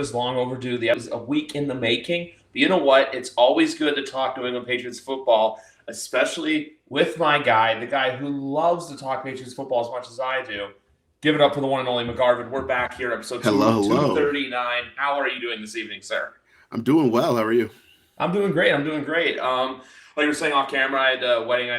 is long overdue. The episode is a week in the making. But you know what? It's always good to talk New England Patriots football, especially with my guy, the guy who loves to talk Patriots football as much as I do. Give it up for the one and only McGarvin. We're back here, episode Hello, hello. 239. How are you doing this evening, sir? I'm doing well. How are you? I'm doing great. Like you were saying off camera, I had a wedding,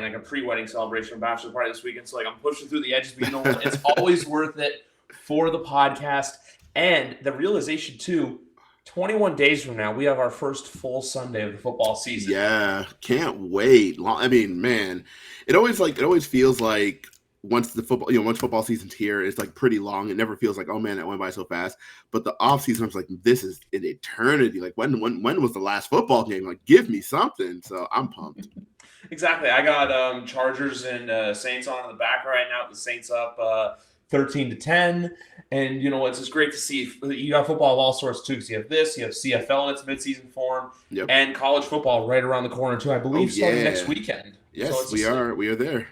like a pre-wedding celebration, bachelor party this weekend. So like I'm pushing through the edges, but you know what? It's always worth it for the podcast. And the realization too, 21 days from now, we have our first full Sunday of the football season. Yeah, can't wait. I mean, man, it always feels like once football season's here, it's like pretty long. It never feels like, oh man, that went by so fast. But the off season, I'm like, this is an eternity. Like when was the last football game? Like, give me something. So I'm pumped. Exactly. I got Chargers and Saints on in the back right now. The Saints up 13-10. And you know it's just great to see. You got football of all sorts too. Because you have this, you have CFL in its midseason form, and college football right around the corner too. I believe starting next weekend. Yes, so we are there.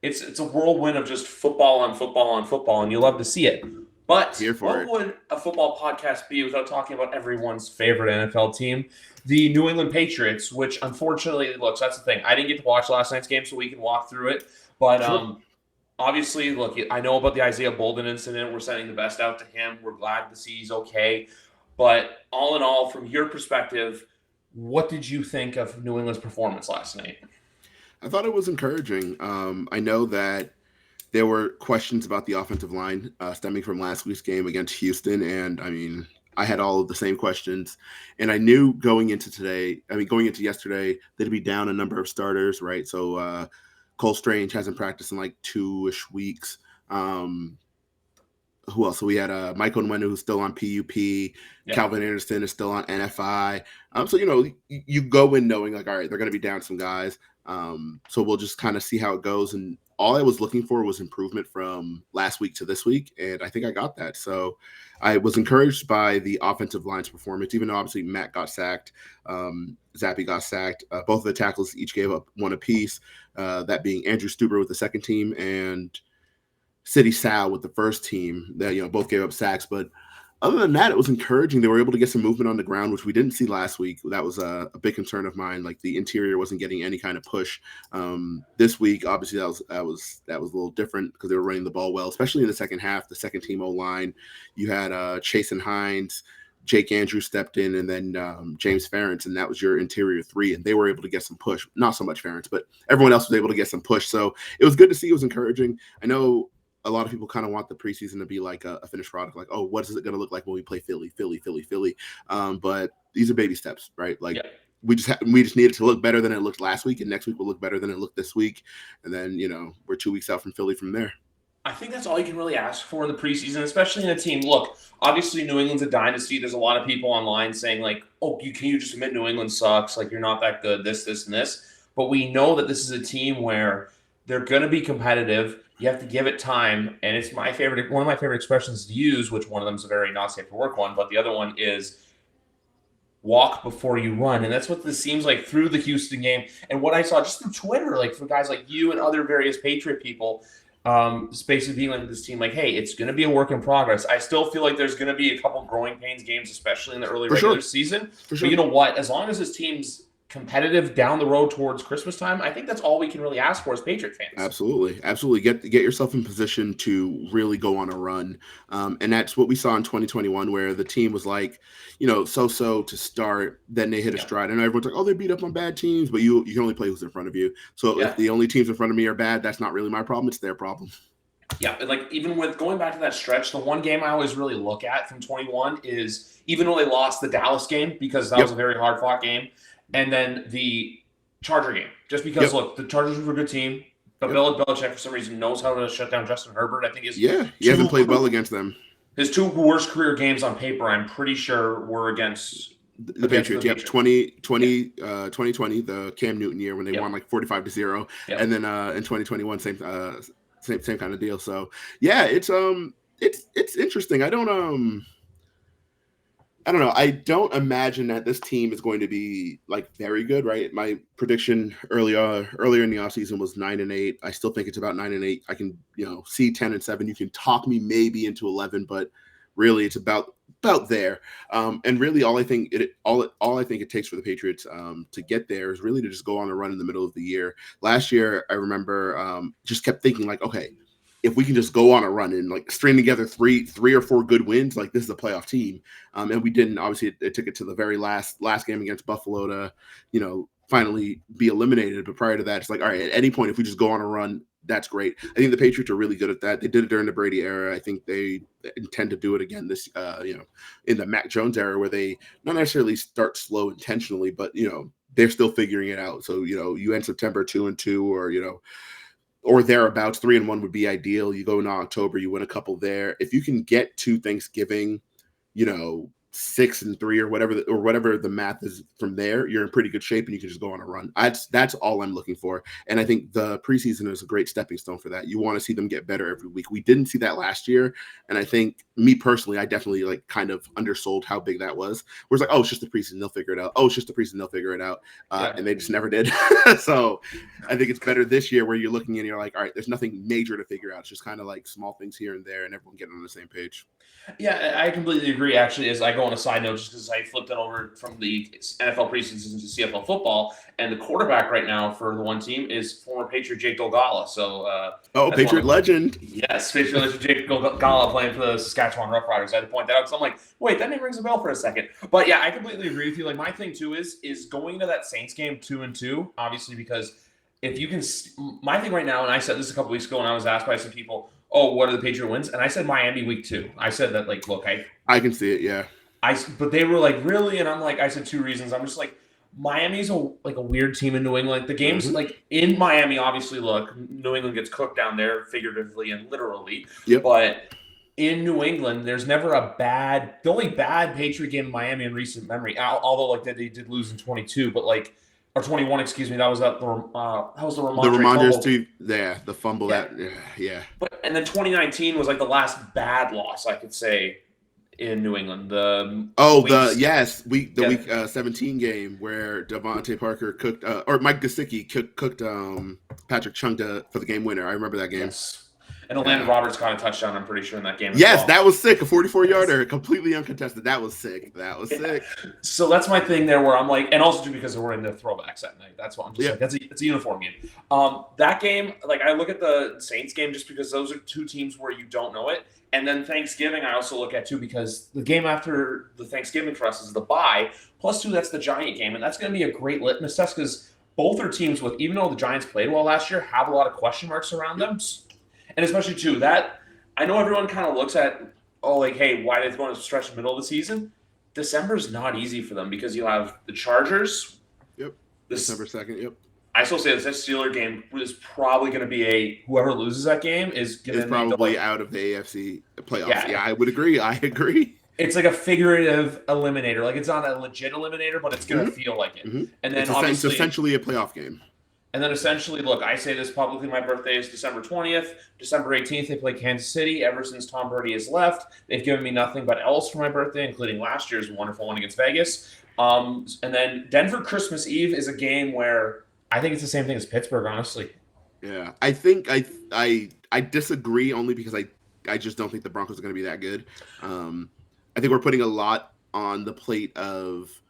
It's a whirlwind of just football on football on football, and you love to see it. But what would a football podcast be without talking about everyone's favorite NFL team, the New England Patriots, which unfortunately, looks, that's the thing. I didn't get to watch last night's game, so we can walk through it. But obviously, look, I know about the Isaiah Bolden incident. We're sending the best out to him. We're glad to see he's okay. But all in all, from your perspective, what did you think of New England's performance last night? I thought it was encouraging. I know that there were questions about the offensive line stemming from last week's game against Houston. And I mean, I had all of the same questions. And I knew going into yesterday, they'd be down a number of starters, right? So Cole Strange hasn't practiced in like 2-ish weeks. Who else? So we had Michael Nwenu, who's still on PUP. Yep. Calvin Anderson is still on NFI. So, you go in knowing like, all right, they're going to be down some guys. So we'll just kind of see how it goes. And all I was looking for was improvement from last week to this week. And I think I got that. So I was encouraged by the offensive line's performance, even though obviously Matt got sacked. Zappe got sacked. Both of the tackles each gave up one apiece, that being Andrew Stuber with the second team and City Sal with the first team. That both gave up sacks. But other than that, it was encouraging. They were able to get some movement on the ground, which we didn't see last week. That was a big concern of mine. Like the interior wasn't getting any kind of push. This week, obviously, that was a little different because they were running the ball well, especially in the second half. The second team O-line, you had Chase and Hines, Jake Andrews stepped in, and then James Ferentz, and that was your interior three. And they were able to get some push. Not so much Ferentz, but everyone else was able to get some push. So it was good to see. It was encouraging. I know a lot of people kind of want the preseason to be like a finished product, like, oh, what is it going to look like when we play Philly? But these are baby steps, right? Like we just needed to look better than it looked last week, and next week will look better than it looked this week. And then, we're 2 weeks out from Philly from there. I think that's all you can really ask for in the preseason, especially in a team. Look, obviously New England's a dynasty. There's a lot of people online saying like, oh, can you just admit New England sucks? Like you're not that good, this, and this. But we know that this is a team where they're going to be competitive. You have to give it time, and it's one of my favorite expressions to use, which one of them is a very not safe for work one, but the other one is walk before you run. And that's what this seems like through the Houston game. And what I saw just through Twitter, like for guys like you and other various Patriot people, basically being like this team, like, hey, it's going to be a work in progress. I still feel like there's going to be a couple growing pains games, especially in the early regular season. But you know what? As long as this team's competitive down the road towards Christmas time, I think that's all we can really ask for as Patriot fans. Absolutely. Get yourself in position to really go on a run. And that's what we saw in 2021, where the team was like, so to start, then they hit a stride. And everyone's like, oh, they beat up on bad teams, but you can only play who's in front of you. So if the only teams in front of me are bad, that's not really my problem. It's their problem. Yeah, like even with going back to that stretch, the one game I always really look at from 21 is even though they lost the Dallas game, because that was a very hard-fought game, and then the Charger game. Just because, look, the Chargers were a good team, but Belichick, for some reason, knows how to shut down Justin Herbert. I think he hasn't played well against them. His two worst career games on paper, I'm pretty sure, were against the Patriots. 2020, the Cam Newton year when they won like 45-0, and then in 2021, same kind of deal. So it's interesting. I don't know. I don't imagine that this team is going to be like very good, right? My prediction earlier in the offseason was 9-8. I still think it's about 9-8. I can, see 10-7. You can talk me maybe into 11, but really it's about about there. And really, all I think it takes for the Patriots to get there is really to just go on a run in the middle of the year. Last year, I remember just kept thinking like, okay, if we can just go on a run and like string together three or four good wins, like this is a playoff team. And we didn't. Obviously, it took it to the very last game against Buffalo to, finally be eliminated. But prior to that, it's like, all right, at any point, if we just go on a run, that's great. I think the Patriots are really good at that. They did it during the Brady era. I think they intend to do it again this, in the Mac Jones era, where they not necessarily start slow intentionally, but they're still figuring it out. So you end September 2-2, or thereabouts. 3-1 would be ideal. You go in October, you win a couple there. If you can get to Thanksgiving, 6-3 or whatever the math is from there, you're in pretty good shape and you can just go on a run. That's all I'm looking for. And I think the preseason is a great stepping stone for that. You want to see them get better every week. We didn't see that last year. And I think me personally, I definitely like kind of undersold how big that was. Where it's like, oh, it's just the preseason, they'll figure it out. Oh, it's just the preseason, they'll figure it out. And they just never did. So I think it's better this year where you're looking and you're like, all right, there's nothing major to figure out. It's just kind of like small things here and there and everyone getting on the same page. Yeah, I completely agree. Actually, as I go on a side note, just because I flipped it over from the NFL preseason to CFL football, and the quarterback right now for the one team is former Patriot Jake Dolgala. So, Patriot legend. Yes, Patriot legend Jake Dolgala playing for the Saskatchewan Roughriders. I had to point that out. So I'm like, wait, that name rings a bell for a second. But yeah, I completely agree with you. Like my thing too is going into that Saints game 2-2, obviously because if you can, my thing right now, and I said this a couple weeks ago, and I was asked by some people, oh, what are the Patriot wins? And I said Miami week 2. I said that, like, look, I can see it, yeah. But they were like, really? And I'm like, I said 2 reasons. I'm just like, Miami's a weird team in New England. The games, like, in Miami, obviously, look, New England gets cooked down there, figuratively and literally. Yep. But in New England, there's never the only bad Patriot game in Miami in recent memory, although, like, they did lose in 22, but, like, or 21, excuse me. That was the Ramondre the fumble. Yeah. But and then 2019 was like the last bad loss I could say in New England. Week 17 game where Devontae Parker cooked or Mike Gesicki cooked Patrick Chung for the game winner. I remember that game. Yes. And Orlando Roberts caught a touchdown, I'm pretty sure, in that game. Yes, that was sick. A 44-yarder, completely uncontested. That was sick. Sick. So that's my thing there where I'm like, and also too because we're in the throwbacks that night. That's what I'm just like, it's a uniform game. That game, like I look at the Saints game just because those are 2 teams where you don't know it. And then Thanksgiving I also look at too because the game after the Thanksgiving for us is the bye. +2, that's the Giant game. And that's going to be a great litmus test because both are teams with, even though the Giants played well last year, have a lot of question marks around them. And especially, too, that I know everyone kind of looks at, hey, why did they go on a stretch in the middle of the season? December's not easy for them because you have the Chargers. Yep. December 2nd, yep. I still say this Steeler game is probably going to be whoever loses that game is going to be probably out of the AFC playoffs. Yeah, I would agree. I agree. It's like a figurative eliminator. Like, it's not a legit eliminator, but it's going to feel like it. Mm-hmm. And then it's essentially a playoff game. And then essentially, look, I say this publicly, my birthday is December 20th. December 18th, they play Kansas City. Ever since Tom Brady has left, they've given me nothing but L's for my birthday, including last year's wonderful one against Vegas. And then Denver Christmas Eve is a game where I think it's the same thing as Pittsburgh, honestly. Yeah, I think I disagree only because I just don't think the Broncos are going to be that good. I think we're putting a lot on the plate of –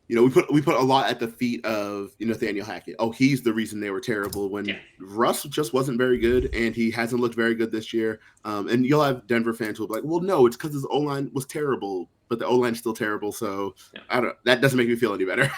we put a lot at the feet of Nathaniel Hackett. Oh, he's the reason they were terrible when Russ just wasn't very good, and he hasn't looked very good this year. And you'll have Denver fans who will be like, well, no, it's because his O-line was terrible, but the O-line's still terrible. So I don't. That doesn't make me feel any better.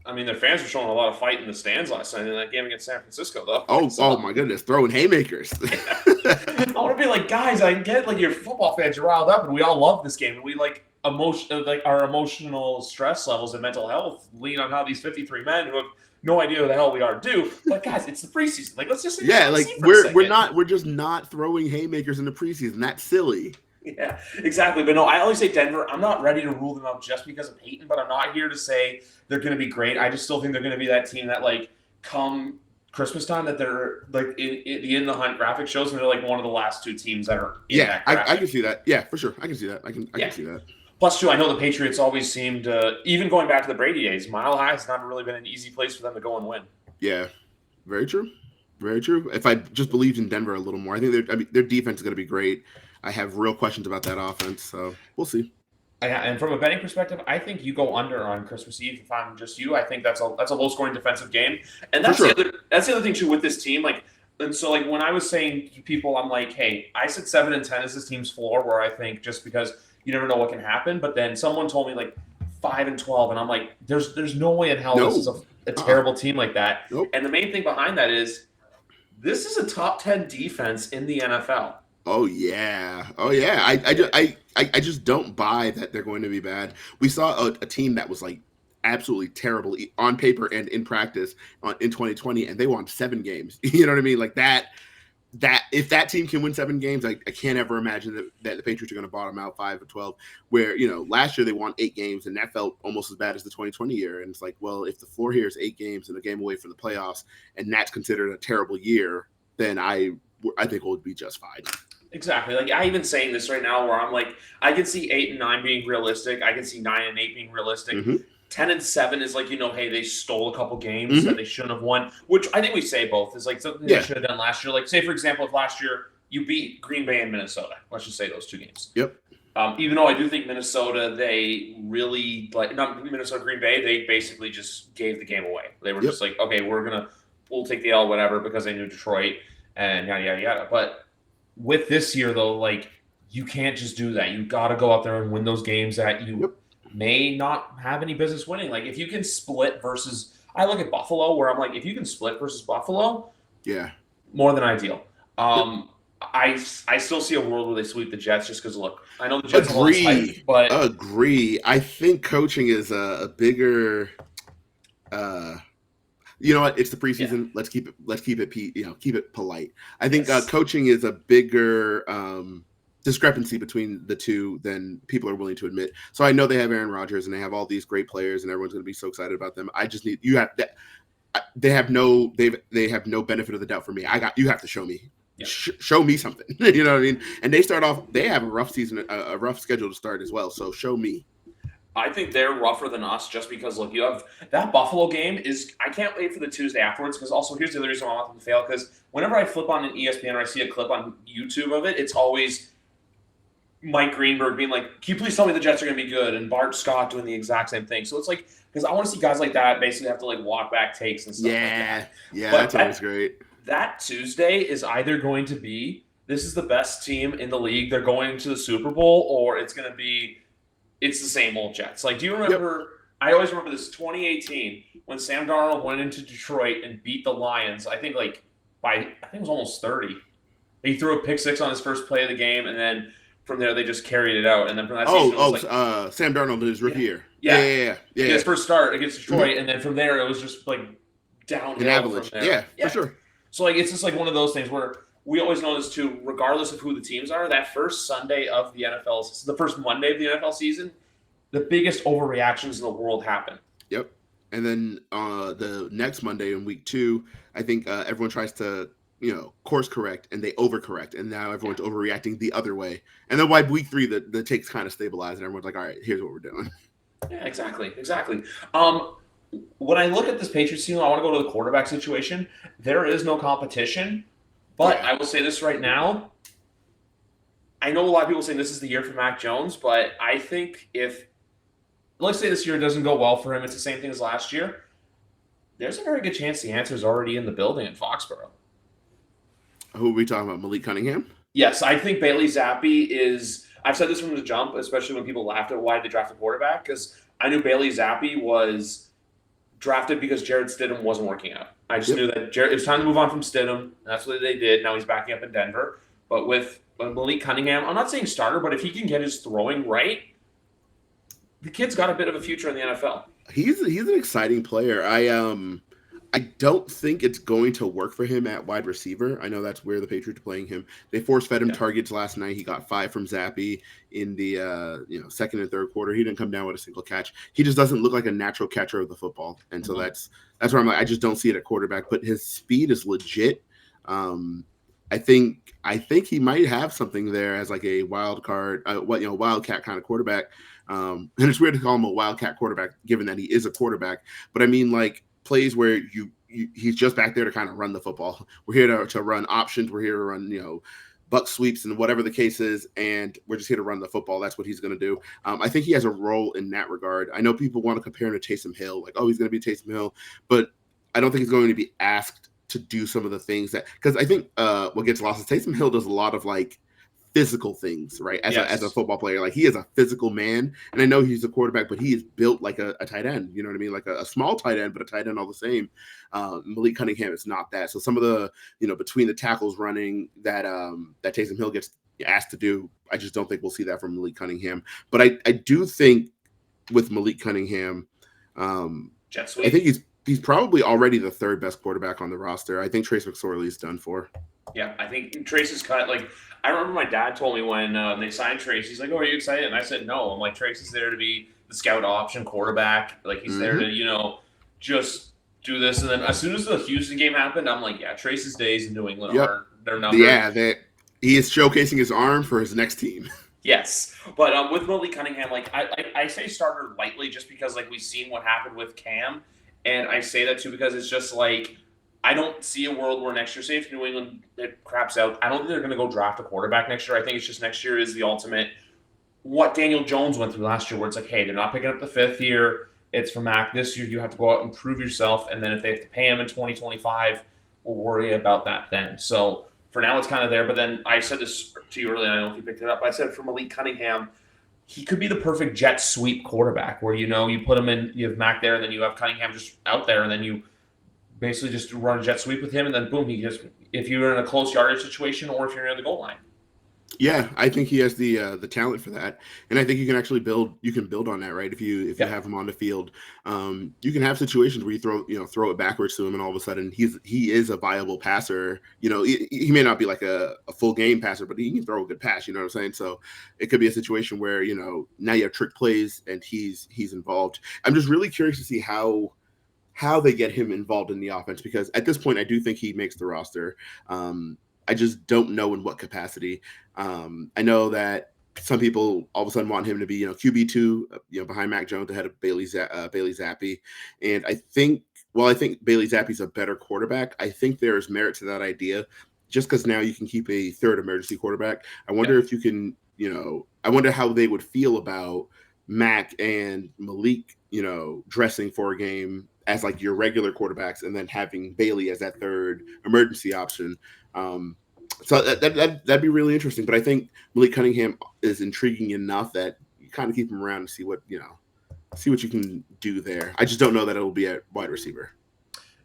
I mean, their fans were showing a lot of fight in the stands last night in that game against San Francisco, though. Oh my goodness, throwing haymakers. I want to be like, guys, I get like your football fans are riled up, and we all love this game, and we like. Our emotional stress levels and mental health lean on how these 53 men who have no idea who the hell we are do. But guys, it's the preseason. Like, let's just we're just not throwing haymakers in the preseason. That's silly. Yeah, exactly. But no, I always say Denver. I'm not ready to rule them out just because of Peyton, but I'm not here to say they're going to be great. I just still think they're going to be that team that like come Christmas time that they're like in the hunt graphic shows and they're like one of the last 2 teams that are in that graphic. I can see that. Yeah, for sure. I can see that. I can see that. +2, I know the Patriots always seemed, even going back to the Brady days, Mile High has not really been an easy place for them to go and win. Yeah, very true. Very true. If I just believed in Denver a little more, I think their defense is going to be great. I have real questions about that offense. So we'll see. And from a betting perspective, I think you go under on Christmas Eve. If I'm just you, I think that's a low scoring defensive game, and For sure. that's the other thing too with this team. Like, and so like when I was saying to people, I'm like, hey, I said 7-10 is this team's floor, where I think just because you never know what can happen. But then someone told me like 5-12, and I'm like, there's no way in hell this is a terrible team like that. Nope. And the main thing behind that is this is a top 10 defense in the NFL. Oh yeah. I just don't buy that they're going to be bad. We saw a team that was like absolutely terrible on paper and in practice in 2020, and they won 7 games. You know what I mean? Like that if that team can win 7 games, I can't ever imagine that the Patriots are going to bottom out 5-12. Where last year they won 8 games, and that felt almost as bad as the 2020 year. And it's like, well, if the floor here is 8 games and a game away from the playoffs, and that's considered a terrible year, then I think it would be just fine. Exactly. Like I even saying this right now, where I'm like, I can see 8-9 being realistic. I can see 9-8 being realistic. Mm-hmm. 10-7 is like, hey, they stole a couple games that they shouldn't have won, which I think we say both is like something they should have done last year. Like, say for example, if last year you beat Green Bay and Minnesota, let's just say those 2 games. Yep. Even though I do think Minnesota, they really not Minnesota, Green Bay, they basically just gave the game away. They were just like, okay, we'll take the L, whatever, because they knew Detroit and yada yada yada. But with this year, though, like you can't just do that. You got to go out there and win those games that you may not have any business winning. Like if you can split versus, I look at Buffalo, where I'm like, if you can split versus Buffalo, more than ideal. I still see a world where they sweep the Jets, just because look, I know the Jets have all this hype, but I think coaching is a bigger. You know what? It's the preseason. Yeah. Let's keep it polite. I think coaching is a bigger discrepancy between the two than people are willing to admit. So I know they have Aaron Rodgers and they have all these great players and everyone's going to be so excited about them. I just need they have no benefit of the doubt for me. You have to show me. Yeah. Show me something. You know what I mean? And they have a rough season, a rough schedule to start as well. So show me. I think they're rougher than us just because, look, you have that Buffalo game I can't wait for the Tuesday afterwards because also here's the other reason I want them to fail because whenever I flip on an ESPN or I see a clip on YouTube of it, it's always Mike Greenberg being like, can you please tell me the Jets are going to be good? And Bart Scott doing the exact same thing. So it's like, because I want to see guys like that basically have to like walk back takes and stuff like that. Yeah, that's always great. That Tuesday is either going to be, this is the best team in the league, they're going to the Super Bowl, or it's going to be, it's the same old Jets. Like, do you remember? Yep. I always remember this 2018 when Sam Darnold went into Detroit and beat the Lions. I think it was almost 30. He threw a pick six on his first play of the game, and then from there they just carried it out. And then from that season, Sam Darnold his rookie year. Yeah. His first start against Detroit, and then from there it was just like downhill. An avalanche. From there. Yeah, for sure. So like it's just like one of those things where. We always know this too, regardless of who the teams are, that first Sunday of the NFL, the first Monday of the NFL season, the biggest overreactions in the world happen. Yep. And then the next Monday in week 2, I think everyone tries to, course correct and they overcorrect. And now everyone's overreacting the other way. And then by week 3, the takes kind of stabilize and everyone's like, all right, here's what we're doing. Yeah, exactly. When I look at this Patriots team, I want to go to the quarterback situation. There is no competition. But I will say this right now. I know a lot of people saying this is the year for Mac Jones, but I think let's say this year doesn't go well for him, it's the same thing as last year, there's a very good chance the answer is already in the building in Foxborough. Who are we talking about, Malik Cunningham? Yes, I think Bailey Zappi is – I've said this from the jump, especially when people laughed at why they drafted quarterback, because I knew Bailey Zappi was – drafted because Jared Stidham wasn't working out. I just knew that it was time to move on from Stidham, and that's what they did. Now he's backing up in Denver. But with Malik Cunningham, I'm not saying starter, but if he can get his throwing right, the kid's got a bit of a future in the NFL. He's an exciting player. I don't think it's going to work for him at wide receiver. I know that's where the Patriots are playing him. They force-fed him targets last night. He got 5 from Zappi in the second and third quarter. He didn't come down with a single catch. He just doesn't look like a natural catcher of the football. And so that's where I'm like, I just don't see it at quarterback. But his speed is legit. I think he might have something there as like a wild card, wildcat kind of quarterback. And it's weird to call him a wildcat quarterback, given that he is a quarterback. But I mean, like, plays where he's just back there to kind of run the football. We're here to run options. We're here to run, buck sweeps and whatever the case is, and we're just here to run the football. That's what he's going to do. I think he has a role in that regard. I know people want to compare him to Taysom Hill, like, oh, he's going to be Taysom Hill, but I don't think he's going to be asked to do some of the things that, because I think what gets lost is Taysom Hill does a lot of like physical things, right? As a football player, like he is a physical man, and I know he's a quarterback, but he is built like a tight end. You know what I mean? Like a small tight end, but a tight end all the same. Malik Cunningham is not that. So some of the between the tackles running that Taysom Hill gets asked to do, I just don't think we'll see that from Malik Cunningham. But I do think with Malik Cunningham, jet sweep. I think he's probably already the third best quarterback on the roster. I think Trace McSorley is done for. Yeah, I think Trace is cut. Like, I remember my dad told me when they signed Trace, he's like, "Oh, are you excited?" And I said, "No." I'm like, Trace is there to be the scout option quarterback. Like, he's there to just do this. And then as soon as the Houston game happened, I'm like, "Yeah, Trace's days in New England they're numbered." Yeah, he is showcasing his arm for his next team. Yes, but with Malik Cunningham, like I say starter lightly just because like we've seen what happened with Cam, and I say that too because it's just like I don't see a world where next year, say if New England it craps out, I don't think they're going to go draft a quarterback next year. I think it's just next year is the ultimate. What Daniel Jones went through last year, where it's like, hey, they're not picking up the fifth year. It's for Mac. This year you have to go out and prove yourself, and then if they have to pay him in 2025, we'll worry about that then. So for now, it's kind of there. But then I said this to you earlier, and I don't know if you picked it up. I said for Malik Cunningham, he could be the perfect jet sweep quarterback where, you put him in, you have Mac there, and then you have Cunningham just out there, and then you basically just run a jet sweep with him, and then boom, if you're in a close yardage situation or if you're near the goal line. Yeah, I think he has the talent for that, and I think you can actually build on that, right? If you have him on the field, you can have situations where you throw it backwards to him, and all of a sudden he is a viable passer. He may not be like a full game passer, but he can throw a good pass. You know what I'm saying? So it could be a situation where now you have trick plays and he's involved. I'm just really curious to see how they get him involved in the offense, because at this point I do think he makes the roster. I just don't know in what capacity. I know that some people all of a sudden want him to be, QB2, behind Mac Jones, ahead of Bailey Zappi. And I think Bailey Zappi's a better quarterback, I think there is merit to that idea, just because now you can keep a third emergency quarterback. I wonder if you can, I wonder how they would feel about Mac and Malik, dressing for a game as like your regular quarterbacks, and then having Bailey as that third emergency option. So that'd be really interesting. But I think Malik Cunningham is intriguing enough that you kind of keep him around and see what you can do there. I just don't know that it'll be at wide receiver.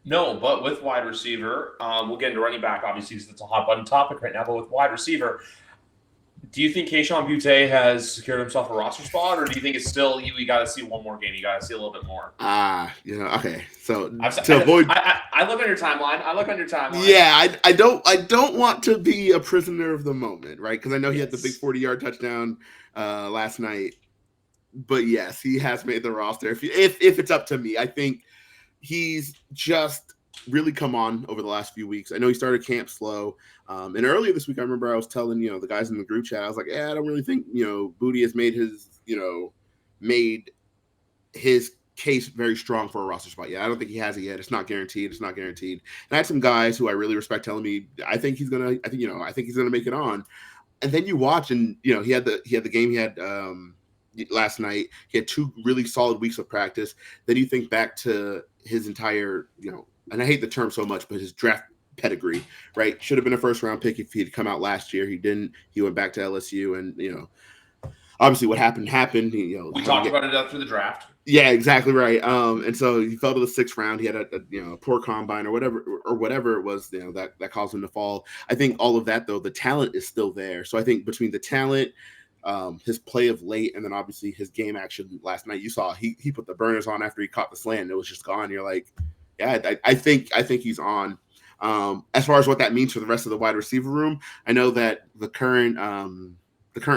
No, but with wide receiver, we'll get into running back, obviously, because it's a hot button topic right now. But with wide receiver, do you think Kayshon Boutte has secured himself a roster spot, or do you think it's still you got to see one more game? You got to see a little bit more. Okay. So I look on your timeline. Yeah, I don't want to be a prisoner of the moment, right? Because I know he had the big 40-yard touchdown last night. But yes, he has made the roster. If it's up to me, I think he's just really come on over the last few weeks. I know he started camp slow. And earlier this week, I remember I was telling, the guys in the group chat, I was like, I don't really think, Booty has made his case very strong for a roster spot yet. I don't think he has it yet. It's not guaranteed. And I had some guys who I really respect telling me, I think he's gonna make it on. And then you watch, and he had the game he had last night. He had 2 really solid weeks of practice. Then you think back to his entire, and I hate the term so much, but his draft pedigree, right? Should have been a first-round pick if he'd come out last year. He didn't. He went back to LSU, and obviously what happened. We talked about it after the draft. Yeah, exactly right. And so he fell to the 6th round. He had a poor combine or whatever it was, that caused him to fall. I think all of that, though, the talent is still there. So I think between the talent, his play of late, and then obviously his game action last night, you saw he put the burners on after he caught the slant. It was just gone. You're like, yeah, I think he's on. As far as what that means for the rest of the wide receiver room, I know that the current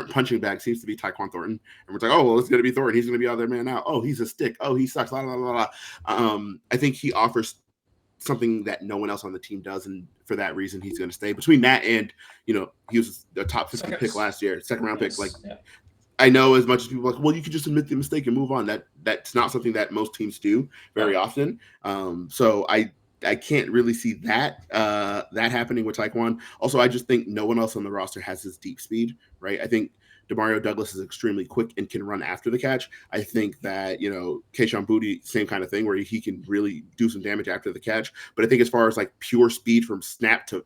punching bag seems to be Tyquan Thornton, and we're like, oh, well, it's going to be Thornton. He's going to be out there, man. Now, oh, he's a stick. Oh, he sucks. Blah, blah, blah, blah. I think he offers something that no one else on the team does, and for that reason, he's going to stay. Between that and he was a top 50 pick last year, 2nd round pick. Like, I know as much as people are like, well, you could just admit the mistake and move on. That's not something that most teams do very often. So I can't really see that that happening with Taekwon. Also, I just think no one else on the roster has his deep speed, right? I think Demario Douglas is extremely quick and can run after the catch. I think that, Keishon Boutte, same kind of thing where he can really do some damage after the catch. But I think as far as like pure speed from snap to,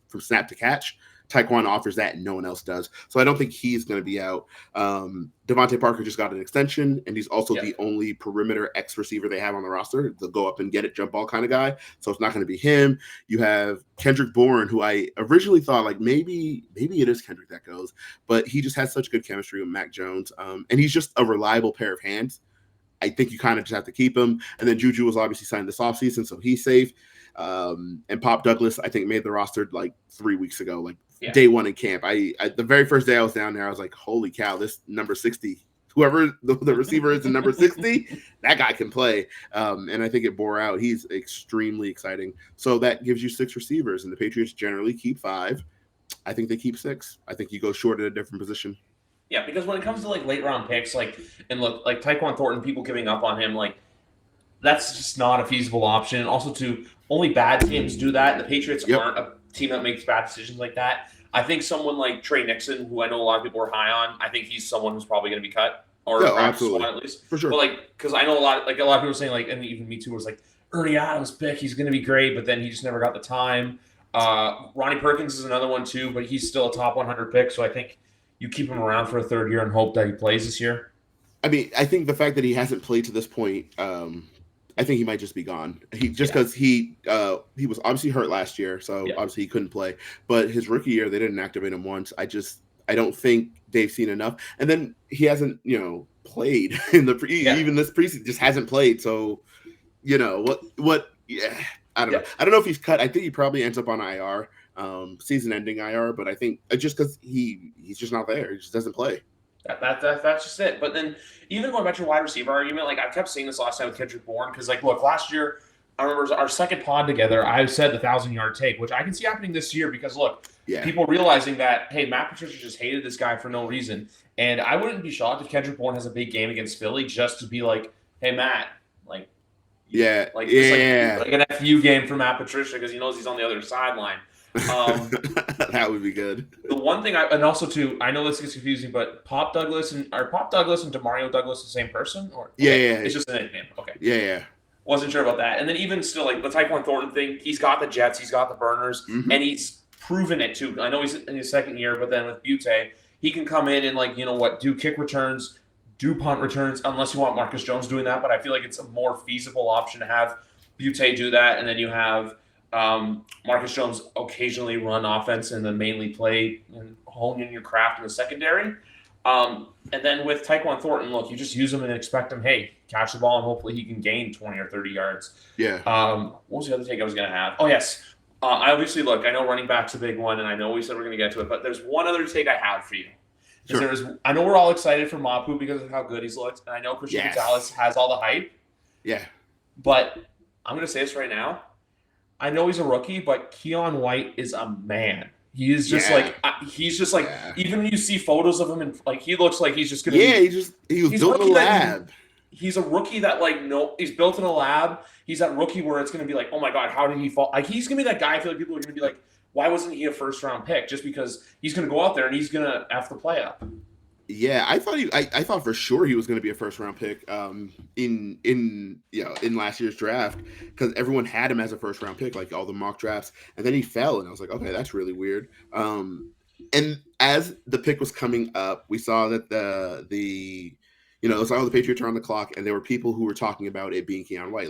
from snap to catch, Taekwon offers that and no one else does. So I don't think he's going to be out. Devontae Parker just got an extension, and he's also the only perimeter X receiver they have on the roster. They'll go up and get it, jump ball kind of guy. So it's not going to be him. You have Kendrick Bourne, who I originally thought like maybe it is Kendrick that goes, but he just has such good chemistry with Mac Jones. And he's just a reliable pair of hands. I think you kind of just have to keep him. And then Juju was obviously signed this offseason, so he's safe. And Pop Douglas, I think, made the roster like 3 weeks ago, like day one in camp. I the very first day I was down there, I was like, holy cow, this number 60, whoever the receiver is in number 60, that guy can play. And I think it bore out. He's extremely exciting. So that gives you 6 receivers, and the Patriots generally keep 5. I think they keep 6. I think you go short at a different position. Yeah, because when it comes to like late round picks, and look, like Tyquan Thornton, people giving up on him, like that's just not a feasible option. And also, only bad teams do that. And the Patriots aren't a team that makes bad decisions like that. I think someone like Trey Nixon, who I know a lot of people are high on, I think he's someone who's probably going to be cut or absolutely, at least for sure. But because I know a lot of people are saying and even me too was like Ernie Adams pick, he's going to be great, but then he just never got the time. Ronnie Perkins is another one too, but he's still a top 100 pick, so I think you keep him around for a third year and hope that he plays this year. I mean, I think the fact that he hasn't played to this point, I think he might just be gone. Because he was obviously hurt last year, so obviously he couldn't play. But his rookie year, they didn't activate him once. I don't think they've seen enough. And then he hasn't, played in the even this preseason, just hasn't played. So, what? Yeah, I don't know. I don't know if he's cut. I think he probably ends up on IR. Season-ending IR, but I think just because he's just not there, he just doesn't play. That's just it. But then even going back to your wide receiver argument, I kept saying this last time with Kendrick Bourne because look, last year I remember our second pod together, I said the 1,000-yard take, which I can see happening this year because look, people realizing that hey, Matt Patricia just hated this guy for no reason, and I wouldn't be shocked if Kendrick Bourne has a big game against Philly just to be like, hey Matt, like an FU game for Matt Patricia because he knows he's on the other sideline. That would be good. The one thing I know this gets confusing, but Pop Douglas and Demario Douglas the same person? Or it's just a nickname. Okay. Yeah. Wasn't sure about that. And then even still, the Tyquan Thornton thing, he's got the jets, he's got the burners, and he's proven it too. I know he's in his second year, but then with Butte, he can come in and do kick returns, do punt returns, unless you want Marcus Jones doing that. But I feel like it's a more feasible option to have Butte do that, and then you have Marcus Jones occasionally run offense and then mainly play and hone in your craft in the secondary. And then with Tyquan Thornton, look, you just use him and expect him, hey, catch the ball and hopefully he can gain 20 or 30 yards. Yeah. What was the other take I was going to have? Oh, yes. I obviously, look, I know running back's a big one, and I know we said we're going to get to it, but there's one other take I have for you. Sure. I know we're all excited for Mapu because of how good he's looked, and I know Christian Gonzalez has all the hype. Yeah. But I'm going to say this right now. I know he's a rookie, but Keon White is a man. He is just even when you see photos of him and he looks like he's just going to he was built in a lab. He's a rookie that he's built in a lab. He's that rookie where it's going to be like, oh my God, how did he fall? He's going to be that guy. I feel like people are going to be like, why wasn't he a first round pick? Just because he's going to go out there and he's going to have to play up. Yeah, I thought for sure he was going to be a first round pick in last year's draft because everyone had him as a first round pick, like all the mock drafts, and then he fell, and I was like, okay, that's really weird. And as the pick was coming up, we saw that the Patriots are on the clock, and there were people who were talking about it being Keon White,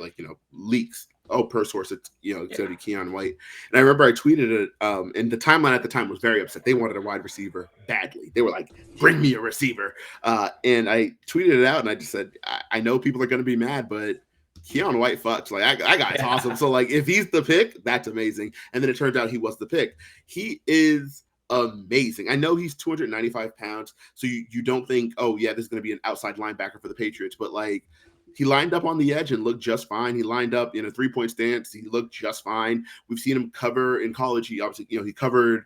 leaks. Oh, per source, it's going to be Keon White. And I remember I tweeted it, and the timeline at the time was very upset. They wanted a wide receiver badly. They were like, bring me a receiver. And I tweeted it out, and I just said, I know people are going to be mad, but Keon White fucks. That guy's awesome. So, if he's the pick, that's amazing. And then it turned out he was the pick. He is amazing. I know he's 295 pounds, so you don't think, oh, yeah, this is going to be an outside linebacker for the Patriots, but, he lined up on the edge and looked just fine. He lined up in a 3-point stance. He looked just fine. We've seen him cover in college. He obviously, he covered.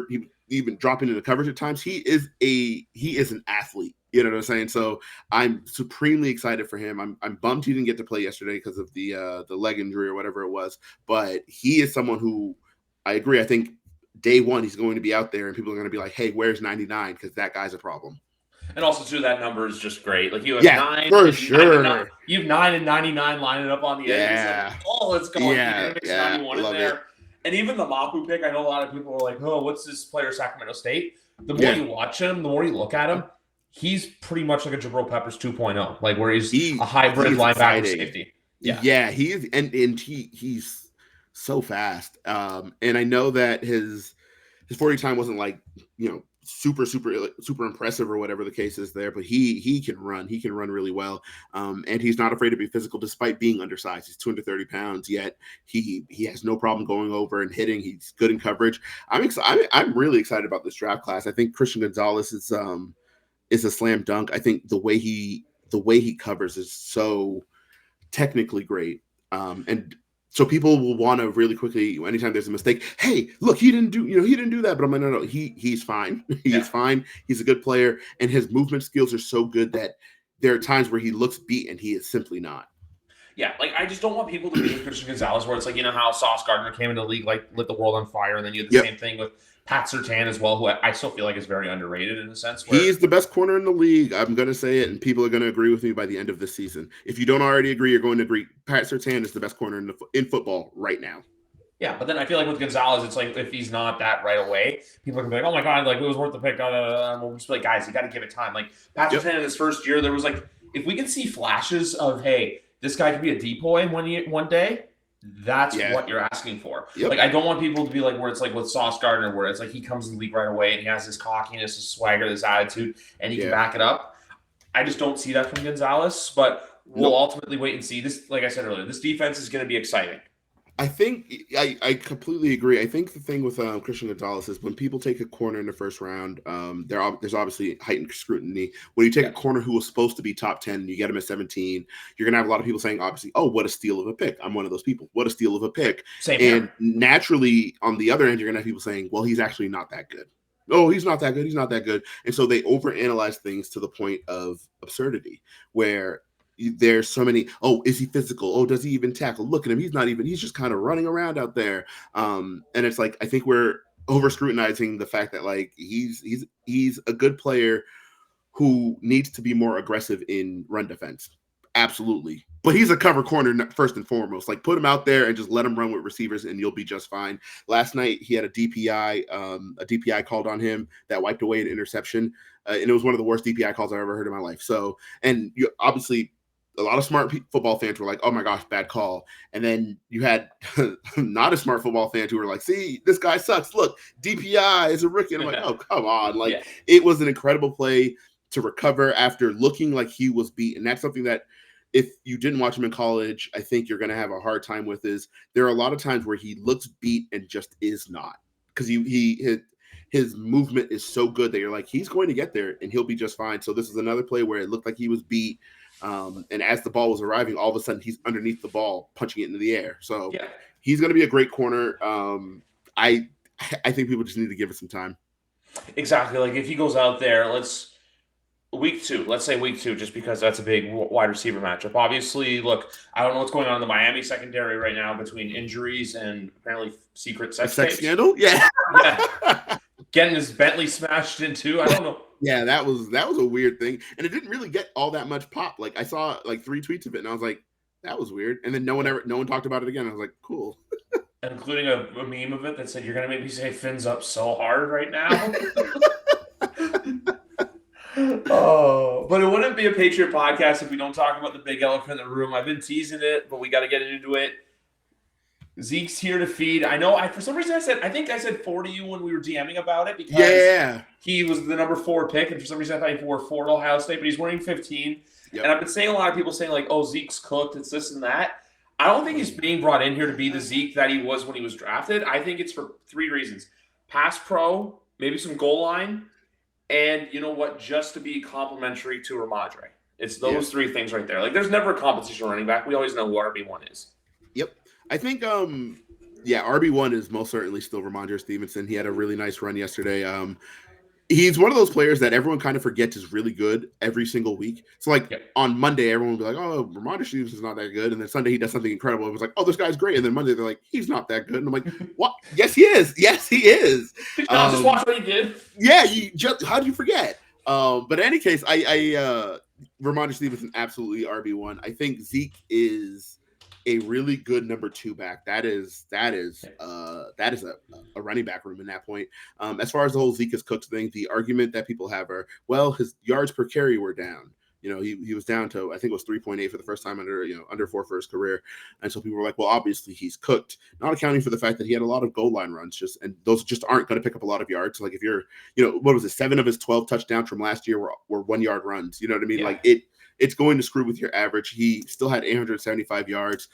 He even dropping into coverage at times. He is an athlete You know what I'm saying? So I'm supremely excited for him. I'm bummed he didn't get to play yesterday because of the leg injury or whatever it was. But he is someone who I agree. I think day one he's going to be out there and people are going to be like, "Hey, where's 99?" Because that guy's a problem. And also, too, that number is just great. Like you have Yeah, for 99, sure. you have 9 and 99 lining up on the edge. It's like, Yeah, oh, let's go. You yeah, can mix yeah. 91 in Love it. there. And even the Mapu pick, I know a lot of people are like, oh, what's this player, Sacramento State? The more Yeah. you watch him, the more you look at him, he's pretty much like a Jabril Peppers 2.0, like where he's a hybrid linebacker exciting. safety. Yeah, he is, and he's so fast. And I know that his 40 time wasn't like, you know, super impressive or whatever the case is there, but he can run. He can run really well. And he's not afraid to be physical despite being undersized. He's 230 pounds, yet he has no problem going over and hitting. He's good in coverage. I'm really excited about this draft class. I think Christian Gonzalez is a slam dunk. I think the way he covers is so technically great. And so people will want to really quickly, anytime there's a mistake, hey, look, he didn't do that. But I'm like, no, he's fine. He's fine. He's a good player, and his movement skills are so good that there are times where he looks beat and he is simply not. Yeah, like I just don't want people to be with Christian Gonzalez, where it's like, you know how Sauce Gardner came into the league, like lit the world on fire, and then you had the same thing with Pat Surtain as well, who I still feel like is very underrated in a sense. Where he's the best corner in the league. I'm going to say it, and people are going to agree with me by the end of this season. If you don't already agree, you're going to agree. Pat Surtain is the best corner in football right now. Yeah, but then I feel like with Gonzalez, it's like if he's not that right away, people are gonna be like, "Oh my god, like it was worth the pick." We'll just be like, "Guys, you got to give it time." Like Pat Surtain in his first year, there was like, if we can see flashes of, hey, this guy could be a decoy one day, that's what you're asking for. Like I don't want people to be like where it's like with Sauce Gardner, where it's like he comes in the league right away and he has this cockiness, this swagger, this attitude, and he can back it up. I just don't see that from Gonzalez, but we'll ultimately wait and see. This, like I said earlier, this defense is going to be exciting. I think I completely agree. I think the thing with Christian Gonzalez is when people take a corner in the first round, there's obviously heightened scrutiny. When you take a corner who was supposed to be top 10 and you get him at 17, you're going to have a lot of people saying, obviously, oh, what a steal of a pick. I'm one of those people. What a steal of a pick. Same and here. Naturally, on the other end, you're going to have people saying, well, he's actually not that good. Oh, he's not that good. He's not that good. And so they overanalyze things to the point of absurdity, where there's so many, oh, is he physical? Oh, does he even tackle? Look at him. He's just kind of running around out there. And it's like, I think we're over scrutinizing the fact that like he's a good player who needs to be more aggressive in run defense. Absolutely. But he's a cover corner first and foremost. Like put him out there and just let him run with receivers and you'll be just fine. Last night he had a DPI called on him that wiped away an interception. And it was one of the worst DPI calls I've ever heard in my life. So, and you obviously a lot of smart football fans were like, oh my gosh, bad call. And then you had not as smart football fans who were like, see, this guy sucks. Look, DPI is a rookie. And I'm like, oh, come on. Like it was an incredible play to recover after looking like he was beat. And that's something that if you didn't watch him in college, I think you're going to have a hard time with is there are a lot of times where he looks beat and just is not. Because his movement is so good that you're like, he's going to get there and he'll be just fine. So this is another play where it looked like he was beat. And as the ball was arriving, all of a sudden he's underneath the ball, punching it into the air. So he's going to be a great corner. I think people just need to give it some time. Exactly. Like if he goes out there, let's say week two, just because that's a big wide receiver matchup. Obviously, look, I don't know what's going on in the Miami secondary right now between injuries and apparently secret sex scandal. Yeah. Getting his Bentley smashed into. I don't know. Yeah, that was a weird thing, and it didn't really get all that much pop. Like I saw like 3 tweets of it, and I was like, that was weird. And then no one talked about it again. I was like, cool. Including a meme of it that said, "You're gonna make me say fins up so hard right now." Oh, but it wouldn't be a Patriot podcast if we don't talk about the big elephant in the room. I've been teasing it, but we got to get into it. Zeke's here to feed. I know. For some reason, I think I said 4 to you when we were DMing about it because he was the number 4 pick, and for some reason I thought he wore 4 to Ohio State, but he's wearing 15. Yep. And I've been saying a lot of people saying like, "Oh, Zeke's cooked. It's this and that." I don't think he's being brought in here to be the Zeke that he was when he was drafted. I think it's for 3 reasons: pass pro, maybe some goal line, and you know what? Just to be complimentary to Ramadre. It's those 3 things right there. Like, there's never a competition running back. We always know who RB1 is. Yep. I think, RB1 is most certainly still Ramondre Stevenson. He had a really nice run yesterday. he's one of those players that everyone kind of forgets is really good every single week. So like Yep. on Monday, everyone will be like, "Oh, Ramondre Stevenson's not that good," and then Sunday he does something incredible. It was like, "Oh, this guy's great," and then Monday they're like, "He's not that good," and I'm like, "What? Yes, he is. Yes, he is." Did you not just watch what he did? Yeah, how do you forget? But in any case, I Ramondre Stevenson absolutely RB1. I think Zeke is a really good number 2 back. That is a running back room in that point. As far as the whole Zeke is cooked thing, the argument that people have are, well, his yards per carry were down. He was down to, I think it was 3.8 for the first time under 4 for his career. And so people were like, well, obviously he's cooked, not accounting for the fact that he had a lot of goal line runs, and those just aren't going to pick up a lot of yards. Like if you're, what was it? 7 of his 12 touchdowns from last year were 1 yard runs. You know what I mean? Yeah. Like it's going to screw with your average. He still had 875 yards.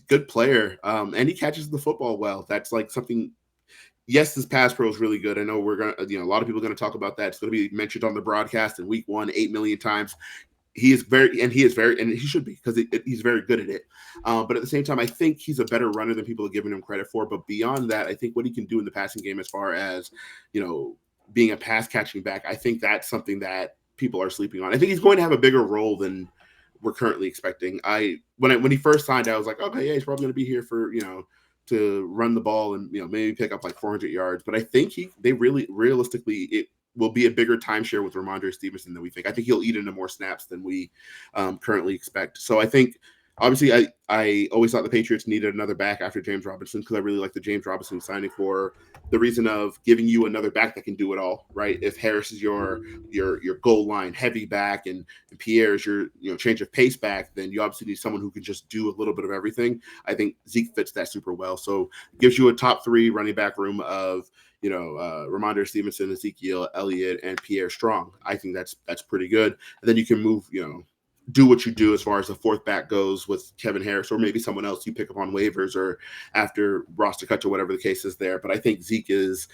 Good player. And he catches the football well. That's like something. Yes, this pass pro is really good. I know we're going to, a lot of people are going to talk about that. It's going to be mentioned on the broadcast in week 1, 8 million times. He is very, and he should be, because he's very good at it. But at the same time, I think he's a better runner than people are giving him credit for. But beyond that, I think what he can do in the passing game, as far as, being a pass catching back, I think that's something that people are sleeping on. I think he's going to have a bigger role than we're currently expecting. When he first signed, I was like, okay, yeah, he's probably going to be here for, to run the ball and, maybe pick up like 400 yards. But I think they really realistically, it will be a bigger timeshare with Ramondre Stevenson than we think. I think he'll eat into more snaps than we currently expect. So I think, obviously, I always thought the Patriots needed another back after James Robinson, because I really like the James Robinson signing for the reason of giving you another back that can do it all, right? If Harris is your goal line heavy back and Pierre is your change of pace back, then you obviously need someone who can just do a little bit of everything. I think Zeke fits that super well. So it gives you a top 3 running back room of Ramondre Stevenson, Ezekiel Elliott, and Pierre Strong. I think that's pretty good. And then you can move, do what you do as far as the 4th back goes with Kevin Harris, or maybe someone else you pick up on waivers or after roster cuts or whatever the case is there. But I think Zeke is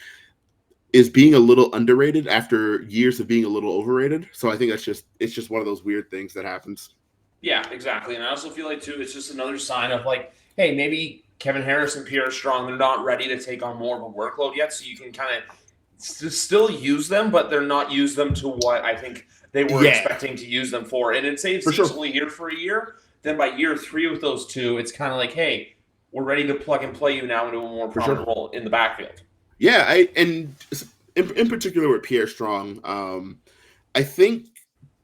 being a little underrated after years of being a little overrated. So I think it's just one of those weird things that happens. Yeah, exactly. And I also feel like, too, it's just another sign of like, hey, maybe Kevin Harris and Pierre Strong, they're not ready to take on more of a workload yet. So you can kind of still use them, but they're not use them to what I think they were expecting to use them for. And it's Zeke's only here for a year. Then by year 3 with those 2, it's kind of like, hey, we're ready to plug and play you now into a more prominent role in the backfield. Yeah, and in particular with Pierre Strong, I think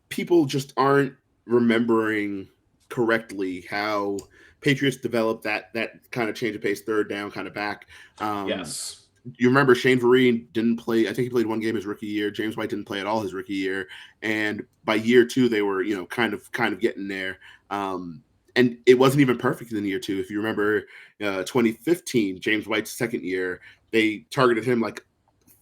people just aren't remembering correctly how Patriots developed that kind of change of pace, 3rd down kind of back. Yes. You remember Shane Vereen didn't play. I think he played 1 game his rookie year. James White didn't play at all his rookie year. And by year 2, they were, kind of getting there. And it wasn't even perfect in year 2. If you remember 2015, James White's 2nd year, they targeted him like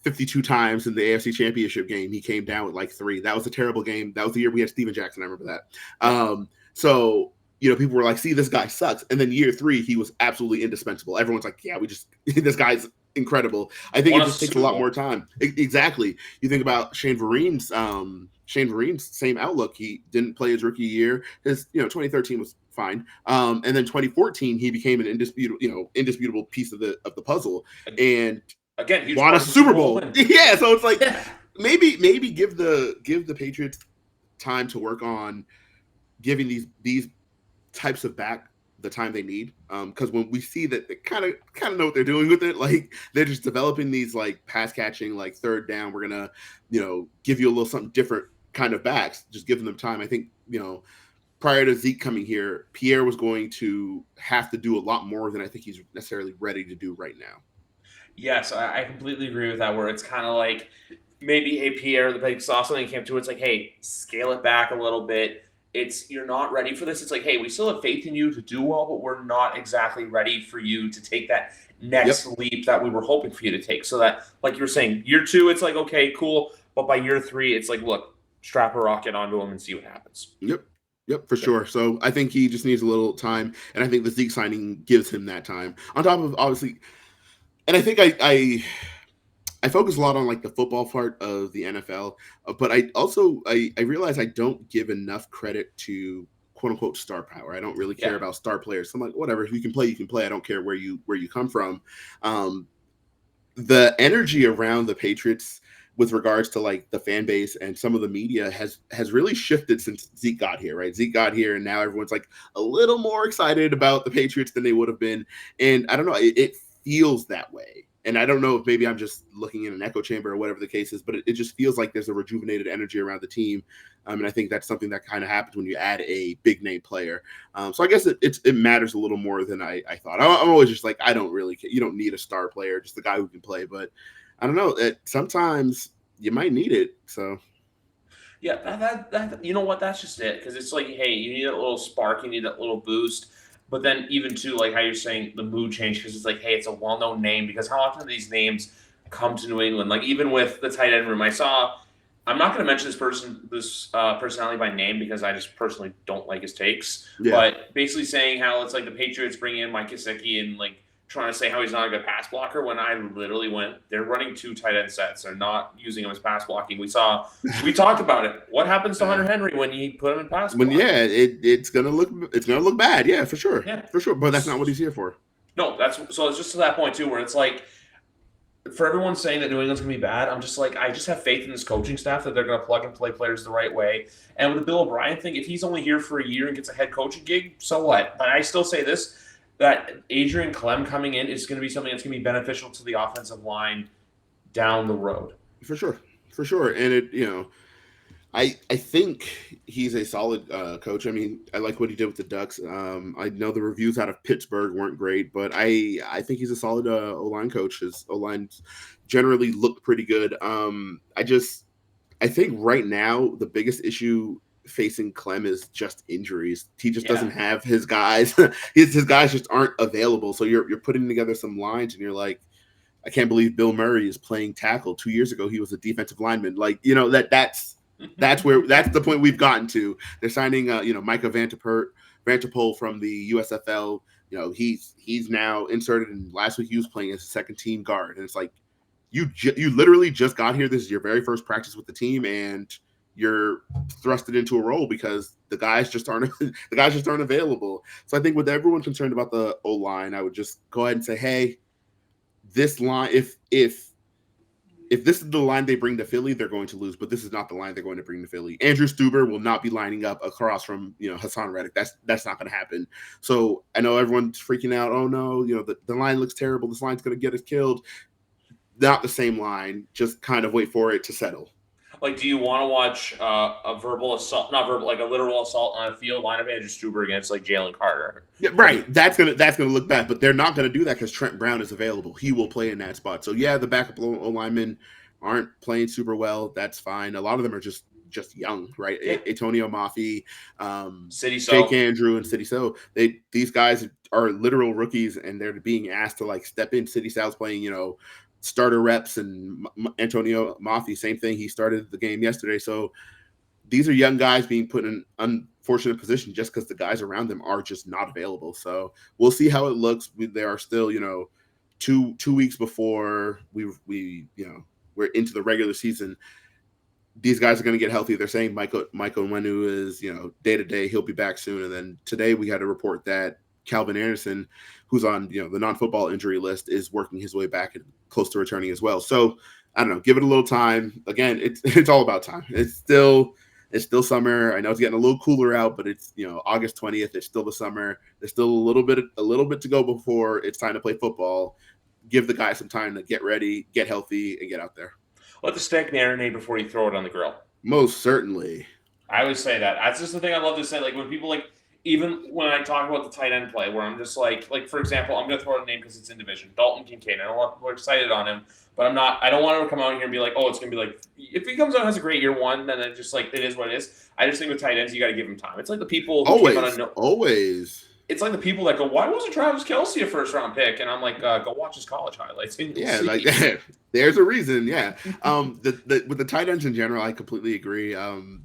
52 times in the AFC Championship game. He came down with like 3. That was a terrible game. That was the year we had Steven Jackson. I remember that. So people were like, see, this guy sucks. And then year 3, he was absolutely indispensable. Everyone's like, yeah, this guy's incredible. I think it just takes a lot more time. Exactly. You think about Shane Vereen's same outlook. He didn't play his rookie year. His 2013 was fine. And then 2014 he became an indisputable piece of the puzzle, and again won a Super Bowl. Yeah, so it's like maybe give the Patriots time to work on giving these types of back the time they need, because when we see that they kind of know what they're doing with it, like they're just developing these like pass catching, like 3rd down, we're gonna give you a little something different kind of backs, just giving them time. I think prior to Zeke coming here, Pierre was going to have to do a lot more than I think he's necessarily ready to do right now. Yes, I completely agree with that, where it's kind of like maybe, hey, Pierre, the big saw something came to it, it's like, hey, scale it back a little bit. You're not ready for this. It's like, hey, we still have faith in you to do well, but we're not exactly ready for you to take that next leap that we were hoping for you to take. So that, like you were saying, year 2, it's like, okay, cool. But by year 3, it's like, look, strap a rocket onto him and see what happens. Yep, for sure. So I think he just needs a little time, and I think the Zeke signing gives him that time. On top of, obviously, and I think I focus a lot on like the football part of the NFL, but I also I realize I don't give enough credit to quote unquote star power. I don't really care about star players. So I'm like, whatever, if you can play, you can play. I don't care where you come from. The energy around the Patriots with regards to like the fan base and some of the media has really shifted since Zeke got here, right? Zeke got here and now everyone's like a little more excited about the Patriots than they would have been. And I don't know, it feels that way. And I don't know if maybe I'm just looking in an echo chamber or whatever the case is, but it just feels like there's a rejuvenated energy around the team. And I think that's something that kind of happens when you add a big name player. So I guess it matters a little more than I thought. I'm always just like, I don't really care. You don't need a star player, just the guy who can play. But I don't know. Sometimes you might need it. So Yeah, that you know what? That's just it. Because it's like, hey, you need a little spark, you need that little boost. But then even too, like how you're saying, the mood change because it's like, hey, it's a well-known name. Because how often do these names come to New England? Like even with the tight end room, I saw. I'm not going to mention this personality by name because I just personally don't like his takes. yeah, But basically saying how it's like the Patriots bring in Mike Gesicki and like trying to say how he's not a good pass blocker when I literally went, they're running 2 tight end sets. They're not using him as pass blocking. We talked about it. What happens to Hunter Henry when you put him in pass blocking? it's gonna look bad. Yeah, for sure. Yeah. For sure. But that's not what he's here for. No, so it's just to that point too, where it's like, for everyone saying that New England's going to be bad, I'm just like, I just have faith in this coaching staff that they're going to plug and play players the right way. And with the Bill O'Brien thing, if he's only here for a year and gets a head coaching gig, so what? But I still say this, that Adrian Clem coming in is going to be something that's going to be beneficial to the offensive line down the road. For sure. And I think he's a solid coach. I mean, I like what he did with the Ducks. I know the reviews out of Pittsburgh weren't great, but I think he's a solid O-line coach. His O-line generally looked pretty good. I think right now the biggest issue facing Clem is just injuries. He just doesn't have his guys. his guys just aren't available. So you're putting together some lines and you're like, I can't believe Bill Murray is playing tackle. 2 years ago, he was a defensive lineman. Like, that's the point we've gotten to. They're signing, Micah Vanterpool from the USFL. He's now inserted, and last week he was playing as a second team guard. And it's like, you literally just got here. This is your very first practice with the team, and you're thrusted into a role because the guys just aren't available. So I think with everyone concerned about the O line, I would just go ahead and say, hey, this line, if this is the line they bring to Philly, they're going to lose. But this is not the line they're going to bring to Philly. Andrew Stuber will not be lining up across from Hassan Reddick. That's not going to happen. So I know everyone's freaking out. Oh no, the line looks terrible. This line's going to get us killed. Not the same line. Just kind of wait for it to settle. Like, do you want to watch a verbal assault, not verbal, like a literal assault on a field line of Andrew Stuber against like Jalen Carter? Yeah, right. That's gonna look bad, but they're not gonna do that because Trent Brown is available. He will play in that spot. So yeah, the backup linemen aren't playing super well. That's fine. A lot of them are just young, right? Yeah. Antonio Mafi, Jake Andrew, and City So. These guys are literal rookies, and they're being asked to like step in. City Sal's playing, starter reps, and Antonio Mafi, same thing. He started the game yesterday. So these are young guys being put in an unfortunate position just because the guys around them are just not available. So we'll see how it looks. There are still, 2 weeks before we're into the regular season. These guys are going to get healthy. They're saying Michael Onwenu is, day to day. He'll be back soon. And then today we had a report that Calvin Anderson, who's on the non-football injury list, is working his way back and close to returning as well. So I don't know. Give it a little time. Again, it's all about time. It's still summer. I know it's getting a little cooler out, but it's August 20th. It's still the summer. There's still a little bit to go before it's time to play football. Give the guys some time to get ready, get healthy, and get out there. Let the steak marinate before you throw it on the grill. Most certainly. I always say that. That's just the thing I love to say. Like when people even when I talk about the tight end play, where I'm just like for example, I'm going to throw out a name because it's in division. Dalton Kincaid. I don't want people excited on him, but I'm not. I don't want him to come out here and be like, oh, it's going to be like, if he comes out and has a great year one, then it's just like, it is what it is. I just think with tight ends, you got to give them time. It's like the people who always. It's like the people that go, why wasn't Travis Kelce a first-round pick? And I'm like, go watch his college highlights. Yeah, like there's a reason. Yeah. With the tight ends in general, I completely agree.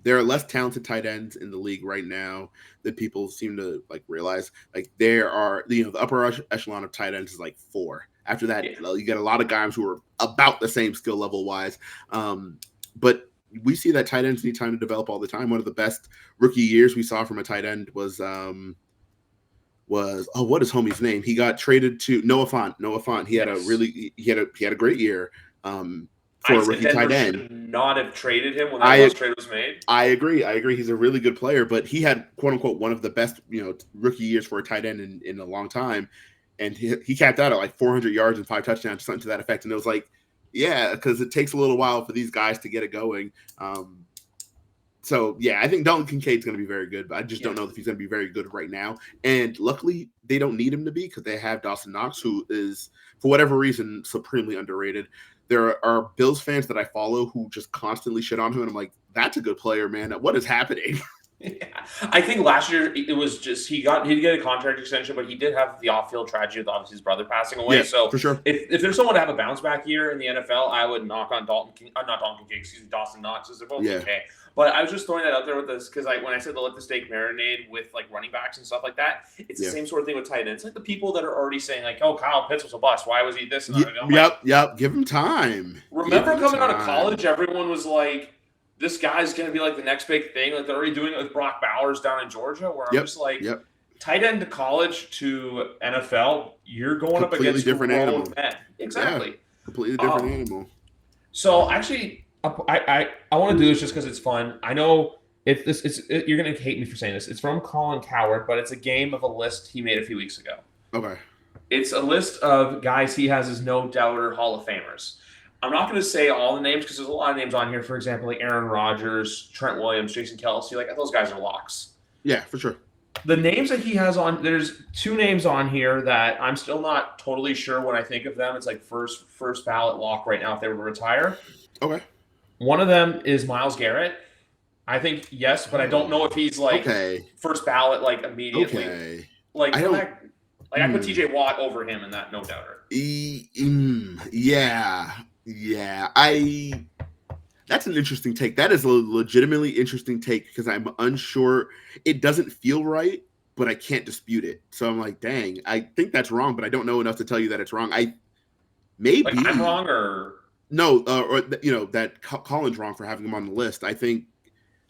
There are less talented tight ends in the league right now that people seem to realize. Like there are, the upper echelon of tight ends is like 4. After that, you get a lot of guys who are about the same skill level wise. But we see that tight ends need time to develop all the time. One of the best rookie years we saw from a tight end was what is homie's name? He got traded to Noah Fant. He had a great year. for I a said rookie Denver tight end. should not have traded him when that I trade was made. I agree. He's a really good player, but he had quote unquote one of the best rookie years for a tight end in a long time, and he capped out at like 400 yards and 5 touchdowns, something to that effect. And it was like, yeah, because it takes a little while for these guys to get it going. So, yeah, I think Dalton Kincaid's going to be very good, but I just don't know if he's going to be very good right now. And luckily, they don't need him to be because they have Dawson Knox, who is, for whatever reason, supremely underrated. There are Bills fans that I follow who just constantly shit on him, and I'm like, that's a good player, man. What is happening? Yeah. I think last year it was just he did get a contract extension, but he did have the off-field tragedy with obviously his brother passing away. Yeah, so for sure. If there's someone to have a bounce back year in the NFL, I would knock on Dawson Knox, because they're both okay. But I was just throwing that out there with this because when I said to let the steak marinade with like running backs and stuff like that, it's the same sort of thing with tight ends. It's like the people that are already saying like, "Oh, Kyle Pitts was a bust. Why was he this?" And Yep. Give him time. Remember coming out of college, everyone was like, this guy's going to be like the next big thing. Like they're already doing it with Brock Bowers down in Georgia, where I'm just like, tight end to college to NFL, you're going completely up against different animal. Men. Exactly. Yeah, completely different animal. So actually, I want to do this just because it's fun. I know you're going to hate me for saying this. It's from Colin Coward, but it's a game of a list he made a few weeks ago. Okay. It's a list of guys he has as no doubter Hall of Famers. I'm not going to say all the names because there's a lot of names on here. For example, like Aaron Rodgers, Trent Williams, Jason Kelce. Like those guys are locks. Yeah, for sure. The names that he has on, there's 2 names on here that I'm still not totally sure when I think of them. It's like first ballot lock right now if they were to retire. Okay. One of them is Myles Garrett. I think yes, but I don't know if he's like first ballot like immediately. Okay. Like I put TJ Watt over him in that, no doubter. Yeah. That's an interesting take. That is a legitimately interesting take because I'm unsure. It doesn't feel right, but I can't dispute it. So I'm like, dang, I think that's wrong, but I don't know enough to tell you that it's wrong. Maybe like I'm wrong or no, or that Colin's wrong for having him on the list. I think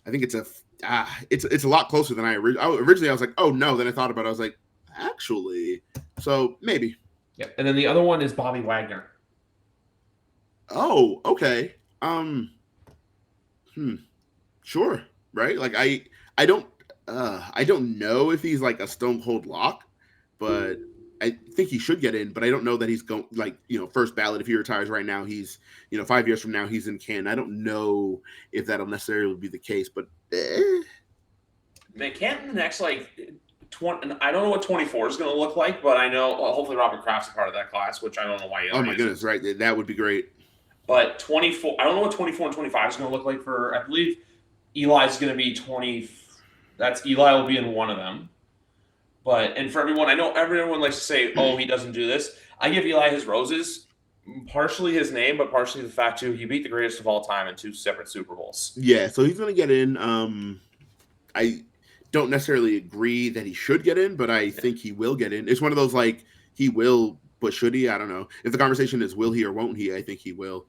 it's a lot closer than originally. I was like, oh no. Then I thought about it. I was like, actually, so maybe. Yeah, and then the other one is Bobby Wagner. Oh, okay. Sure. Right. Like I don't know if he's like a stone cold lock, but I think he should get in, but I don't know that he's going first ballot. If he retires right now, he's 5 years from now, he's in Canton. I don't know if that'll necessarily be the case, but Man, Canton the next 20, I don't know what 24 is going to look like, but I know hopefully Robert Kraft's a part of that class, which I don't know why. Oh my goodness, right? That would be great. But 24, I don't know what 24 and 25 is going to look like for. I believe Eli's going to be 20. That's Eli will be in one of them. And for everyone, I know everyone likes to say, "Oh, he doesn't do this." I give Eli his roses, partially his name, but partially the fact too he beat the greatest of all time in 2 separate Super Bowls. Yeah, so he's going to get in. I don't necessarily agree that he should get in, but I think he will get in. It's one of those like he will, but should he? I don't know. If the conversation is will he or won't he, I think he will.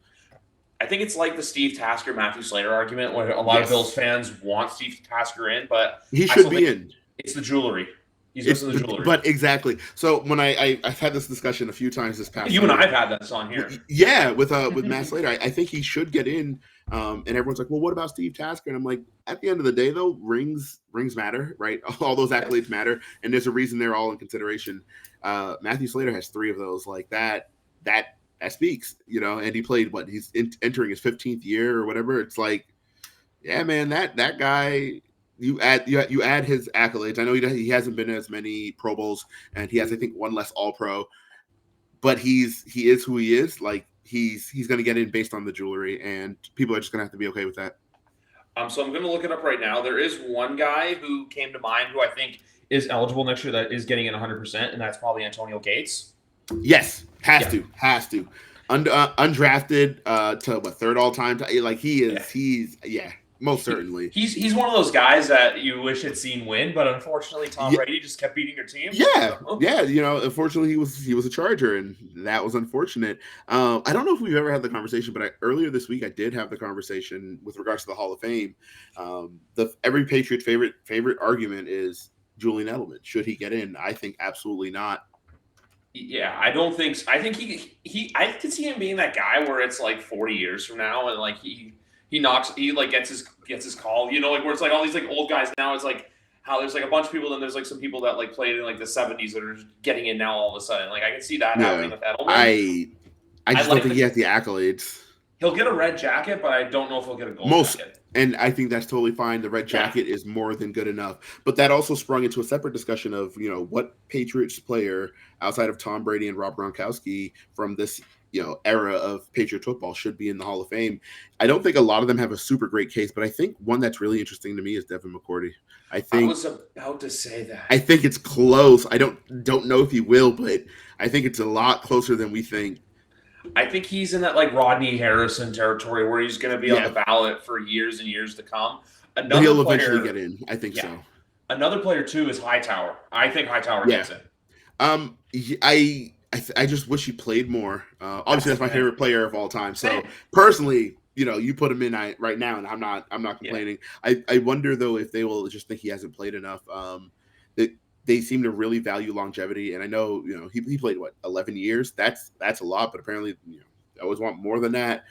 I think it's like the Steve Tasker, Matthew Slater argument, where a lot of Bills fans want Steve Tasker in, but he should be in. It's the jewelry. He's missing the jewelry. But exactly. So when I've had this discussion a few times this past you and I've had this on here. Yeah, with Matt Slater. I think he should get in. And everyone's like, well, what about Steve Tasker? And I'm like, at the end of the day, though, rings matter, right? All those accolades matter, and there's a reason they're all in consideration. Matthew Slater has 3 of those. Like that speaks, and he played he's entering his 15th year or whatever. It's like, yeah, man, that guy. You add his accolades. I know he hasn't been in as many Pro Bowls, and he has, I think, 1 less All Pro, but he is who he is. Like he's going to get in based on the jewelry, and people are just going to have to be okay with that. So I'm going to look it up right now. There is one guy who came to mind who I think is eligible next year that is getting in 100%, and that's probably Antonio Gates. Yes, has to. Undrafted to 3rd all time. Like he is. He's most certainly. He's one of those guys that you wish had seen win, but unfortunately Tom Brady just kept beating your team. Yeah. Unfortunately he was a Charger, and that was unfortunate. I don't know if we've ever had the conversation, but earlier this week I did have the conversation with regards to the Hall of Fame. Every Patriot favorite argument is Julian Edelman. Should he get in? I think absolutely not. Yeah, I don't think so. I think I could see him being that guy where it's like 40 years from now and like he like gets his call, like where it's like all these like old guys now. It's like how there's like a bunch of people, then there's like some people that like played in like the 70s that are just getting in now all of a sudden. Like I can see that Yeah, happening with Edelman. I I just don't like think he has the accolades. he'll get a red jacket, but I don't know if he'll get a gold Most, jacket. and I think that's totally fine. The red Yeah. jacket is more than good enough. But that also sprung into a separate discussion of, what Patriots player outside of Tom Brady and Rob Gronkowski from this, era of Patriot football should be in the Hall of Fame. I don't think a lot of them have a super great case, but I think one that's really interesting to me is Devin McCourty. I was about to say that. I think it's close. I don't know if he will, but I think it's a lot closer than we think. I think he's in that like Rodney Harrison territory where he's going to be on the ballot for years and years to come. But he'll eventually get in. I think so. Another player too is Hightower. I think Hightower gets in. I just wish he played more. Obviously, that's my favorite player of all time. So personally, you put him in right now, and I'm not complaining. Yeah. I wonder though if they will just think he hasn't played enough. They seem to really value longevity, and I know he played 11 years. That's a lot, but apparently I always want more than that.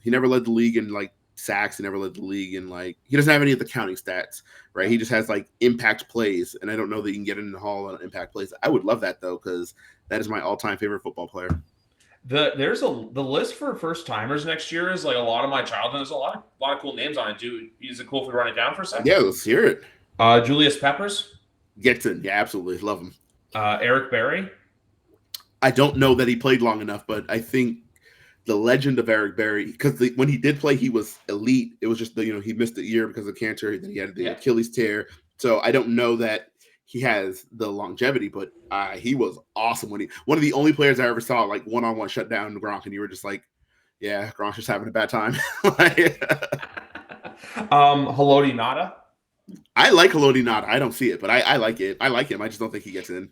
He never led the league in like sacks. He never led the league in like he doesn't have any of the counting stats, right? He just has like impact plays, and I don't know that you can get in the Hall on impact plays. I would love that though, because that is my all-time favorite football player. The list for first timers next year is like a lot of my childhood. There's a lot of cool names on it. Is it cool if we run it down for a second? Yeah, let's hear it. Julius Peppers gets in. Yeah, absolutely, love him. Eric Berry. I don't know that he played long enough, but I think the legend of Eric Berry, because when he did play, he was elite. It was just he missed a year because of cancer. Then he had the Achilles tear. So I don't know that he has the longevity, but he was awesome when one of the only players I ever saw like one-on-one shut down Gronk, and you were just like, yeah, Gronk's just having a bad time. Haloti Ngata. I like Haloti Ngata. I don't see it, but I like it. I like him. I just don't think he gets in.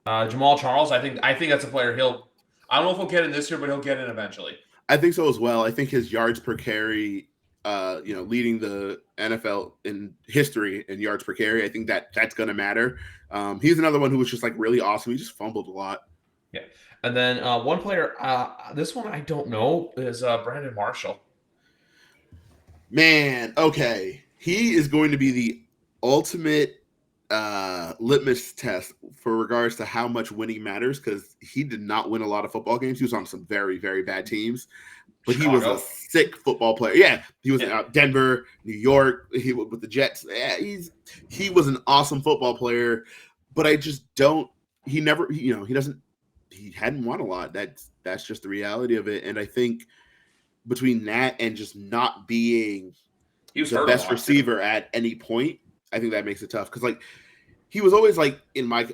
Jamal Charles. I think that's a player. I don't know if he'll get in this year, but he'll get in eventually. I think so as well. I think his yards per carry, leading the NFL in history in yards per carry, I think that's going to matter. He's another one who was just like really awesome. He just fumbled a lot. Yeah. And then one player, this one I don't know, is Brandon Marshall. Man, okay. He is going to be the ultimate litmus test for regards to how much winning matters, because he did not win a lot of football games. He was on some very, very bad teams, but Chicago. He was a sick football player. Yeah, he was in Denver, New York. He with the Jets. Yeah, he was an awesome football player, but I just don't. He never. He hadn't won a lot. That's just the reality of it. And I think between that and just not being the best receiver at any point, I think that makes it tough, because like he was always like in my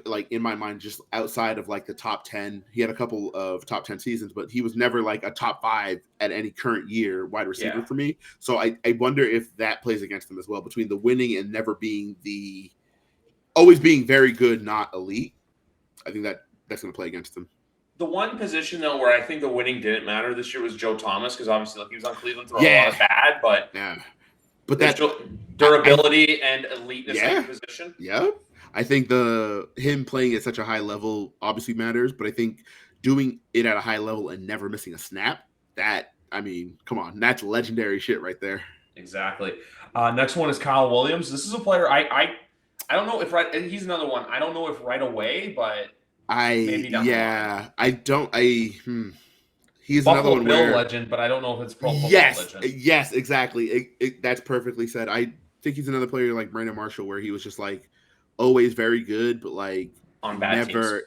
mind just outside of like the top 10. He had a couple of top 10 seasons, but he was never like a top 5 at any current year wide receiver for me. So I wonder if that plays against him as well, between the winning and never being always being very good, not elite. I think that's going to play against him. The one position though where I think the winning didn't matter this year was Joe Thomas, because obviously he was on Cleveland through a lot of bad, but but that durability and eliteness in position. Yeah. I think him playing at such a high level obviously matters, but I think doing it at a high level and never missing a snap, come on, that's legendary shit right there. Exactly. Next one is Kyle Williams. This is a player I don't know if he's another one. I don't know if right away, but maybe down the line. He's Buffalo another one Bill legend, but I don't know if it's Pro Football legend. Yes, exactly. That's perfectly said. I think he's another player like Brandon Marshall, where he was just like always very good, but like on bad teams.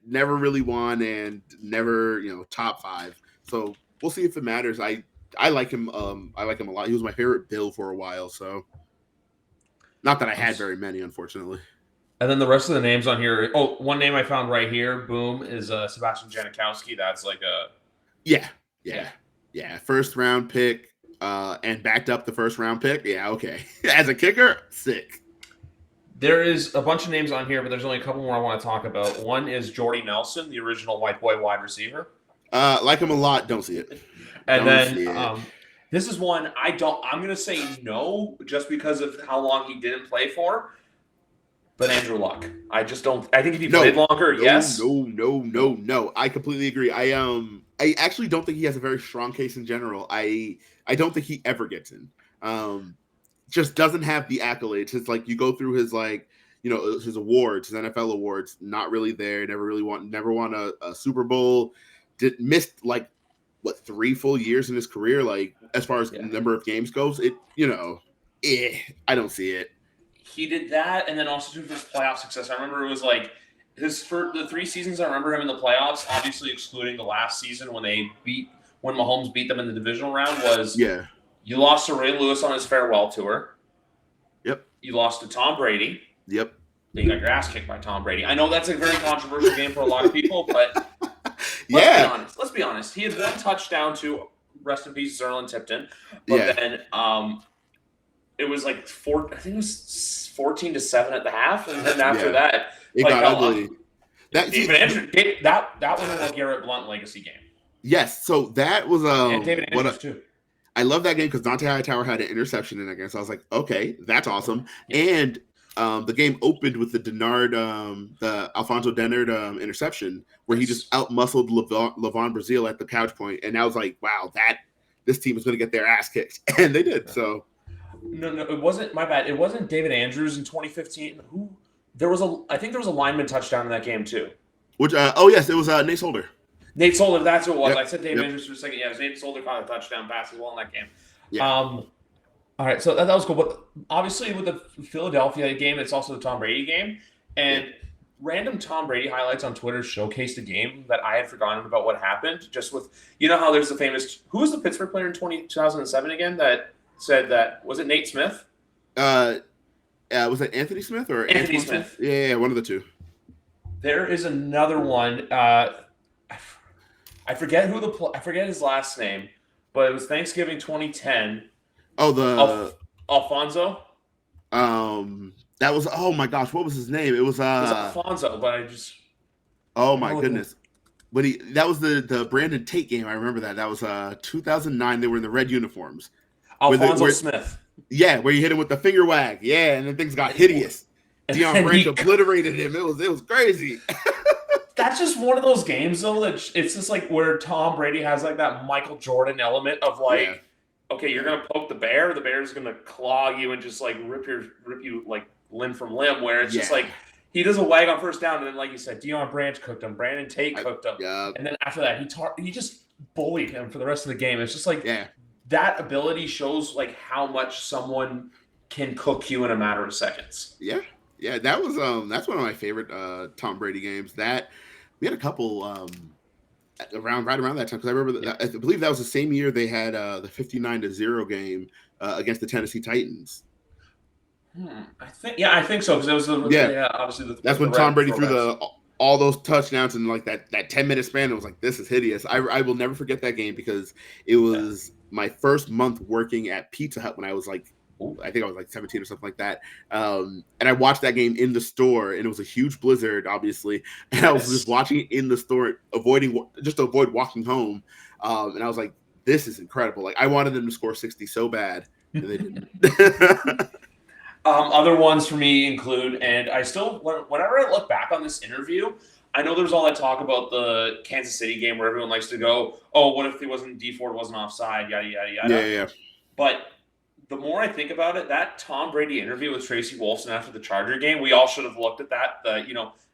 Never really won, and never top 5. So we'll see if it matters. I like him. I like him a lot. He was my favorite Bill for a while. So not that I had very many, unfortunately. And then the rest of the names on here. Oh, one name I found right here, boom, is Sebastian Janikowski. That's like a first round pick, and backed up the first round pick. Yeah, okay. As a kicker, sick. There is a bunch of names on here, but there's only a couple more I want to talk about. One is Jordy Nelson, the original white boy wide receiver. Like him a lot. Don't see it. And this is one I'm going to say no, just because of how long he didn't play for. than Andrew Luck. I just don't. I think if he No, played longer, yes. No. I completely agree. I actually don't think he has a very strong case in general. I don't think he ever gets in. Just doesn't have the accolades. It's like you go through his his awards, his NFL awards, not really there. Never won a Super Bowl. Missed like what 3 full years in his career. Like as far as number of games goes, I don't see it. He did that, and then also due to his playoff success. I remember it was like the 3 seasons. I remember him in the playoffs, obviously excluding the last season when Mahomes beat them in the divisional round. You lost to Ray Lewis on his farewell tour. Yep. You lost to Tom Brady. Yep. Then you got your ass kicked by Tom Brady. I know that's a very controversial game for a lot of people, but let's be honest. He had 1 touchdown to rest in peace Zerlin Tipton, but then it was like 14-7 at the half, and then after that, it got ugly. That was a Garrett Blount legacy game. Yes, so that was and David Andrews too. I love that game because Dante Hightower had an interception in that game, so I was like, okay, that's awesome. And the game opened with the Alfonso Dennard interception, where he just outmuscled Levon Brazil at the couch point, and I was like, wow, this team is going to get their ass kicked, and they did. So. No, it wasn't. My bad. It wasn't David Andrews in 2015. I think there was a lineman touchdown in that game too. Which? Yes, it was Nate Solder. Nate Solder. That's what it was. Yep. I said David Andrews for a second. Yeah, it was Nate Solder caught a touchdown pass as well in that game. Yeah. All right, so that was cool. But obviously, with the Philadelphia game, it's also the Tom Brady game, and random Tom Brady highlights on Twitter showcased a game that I had forgotten about what happened. Just with how there's the famous who was the Pittsburgh player in 2007 again that said that was it Nate Smith? Was it Anthony Smith or Anthony Smith? Yeah, one of the two. There is another one. I forget I forget his last name, but it was Thanksgiving 2010. Oh, Alfonso. That was my gosh, what was his name? It was Alfonso, but I just. Oh my goodness. But that was the Brandon Tate game. I remember that. That was 2009. They were in the red uniforms. Alfonso Smith. Yeah, where you hit him with the finger wag. Yeah, and then things got hideous. Deion Branch obliterated him. It was crazy. That's just one of those games, though, that it's just like where Tom Brady has like that Michael Jordan element of like, okay, you're gonna poke the bear is gonna claw you and just like rip you like limb from limb. Where it's just like he does a wag on first down, and then like you said, Deion Branch cooked him, Brandon Tate cooked him, and then after that he just bullied him for the rest of the game. It's just like that ability shows like how much someone can cook you in a matter of seconds. Yeah, that was that's one of my favorite Tom Brady games. That we had a couple right around that time, because I remember I believe that was the same year they had the 59-0 game against the Tennessee Titans. I think so, because it was obviously that's when Tom Brady threw all those touchdowns in like that 10-minute span. It was like, this is hideous. I will never forget that game because it was my first month working at Pizza Hut when I was like, I think I was like 17 or something like that. And I watched that game in the store, and it was a huge blizzard, obviously. And I was just watching it in the store, to avoid walking home. And I was like, this is incredible. Like, I wanted them to score 60 so bad, and they didn't. Other ones for me include, and I still, whenever I look back on this interview, I know there's all that talk about the Kansas City game where everyone likes to go, oh, what if D Ford wasn't offside, yada, yada, yada. Yeah. But the more I think about it, that Tom Brady interview with Tracy Wolfson after the Charger game, we all should have looked at that.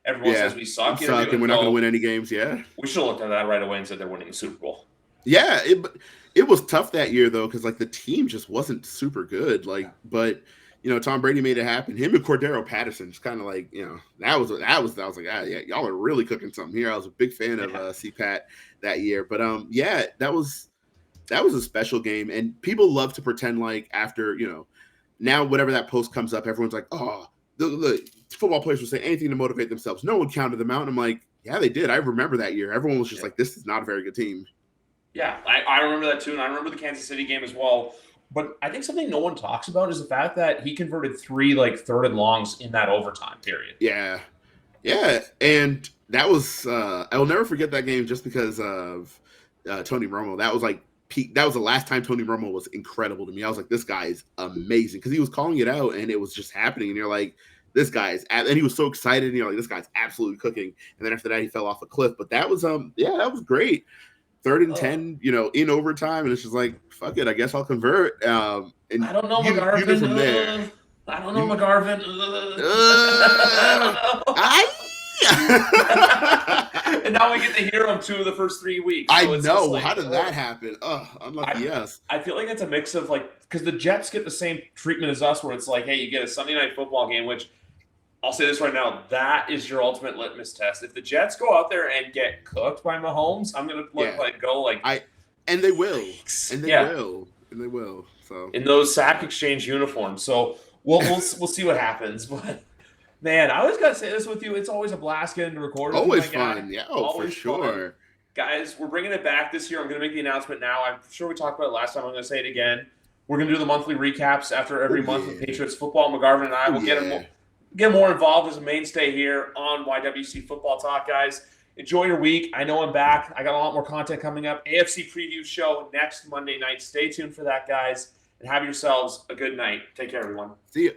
Everyone says we suck. And we're not going to win any games, We should have looked at that right away and said they're winning the Super Bowl. Yeah, it was tough that year, though, because, like, the team just wasn't super good. But Tom Brady made it happen. Him and Cordero Patterson just kind of like, I was like, y'all are really cooking something here. I was a big fan of CPAT that year. But, that was a special game. And people love to pretend like after, now whenever that post comes up, everyone's like, oh, the football players will say anything to motivate themselves. No one counted them out. And I'm like, yeah, they did. I remember that year. Everyone was just like, this is not a very good team. Yeah, I remember that too. And I remember the Kansas City game as well. But I think something no one talks about is the fact that he converted 3 third and longs in that overtime period. Yeah. And that was I will never forget that game just because of Tony Romo. That was like peak. That was the last time Tony Romo was incredible to me. I was like, this guy is amazing, because he was calling it out and it was just happening. And you're like, this guy's and he was so excited, like this guy's absolutely cooking. And then after that, he fell off a cliff. But that was that was great. 3rd and 10, in overtime, and it's just like, fuck it, I guess I'll convert. And I don't know, you McGarvin. From there. I don't know, McGarvin. And now we get to hear him 2 of the first 3 weeks. So I know. Like, how did that happen? Unlucky, yes. I feel like it's a mix of because the Jets get the same treatment as us, where it's like, hey, you get a Sunday night football game, which I'll say this right now, that is your ultimate litmus test. If the Jets go out there and get cooked by Mahomes, I'm gonna and they will. And they will. So in those sack exchange uniforms. So we'll see what happens. But man, I always gotta say this with you. It's always a blast getting to record. Always fun. Yeah, for sure. Fun. Guys, we're bringing it back this year. I'm gonna make the announcement now. I'm sure we talked about it last time. I'm gonna say it again. We're gonna do the monthly recaps after every month of Patriots football. McGarvin and I will get more involved as a mainstay here on YWC Football Talk, guys. Enjoy your week. I know I'm back. I got a lot more content coming up. AFC preview show next Monday night. Stay tuned for that, guys, and have yourselves a good night. Take care, everyone. See you.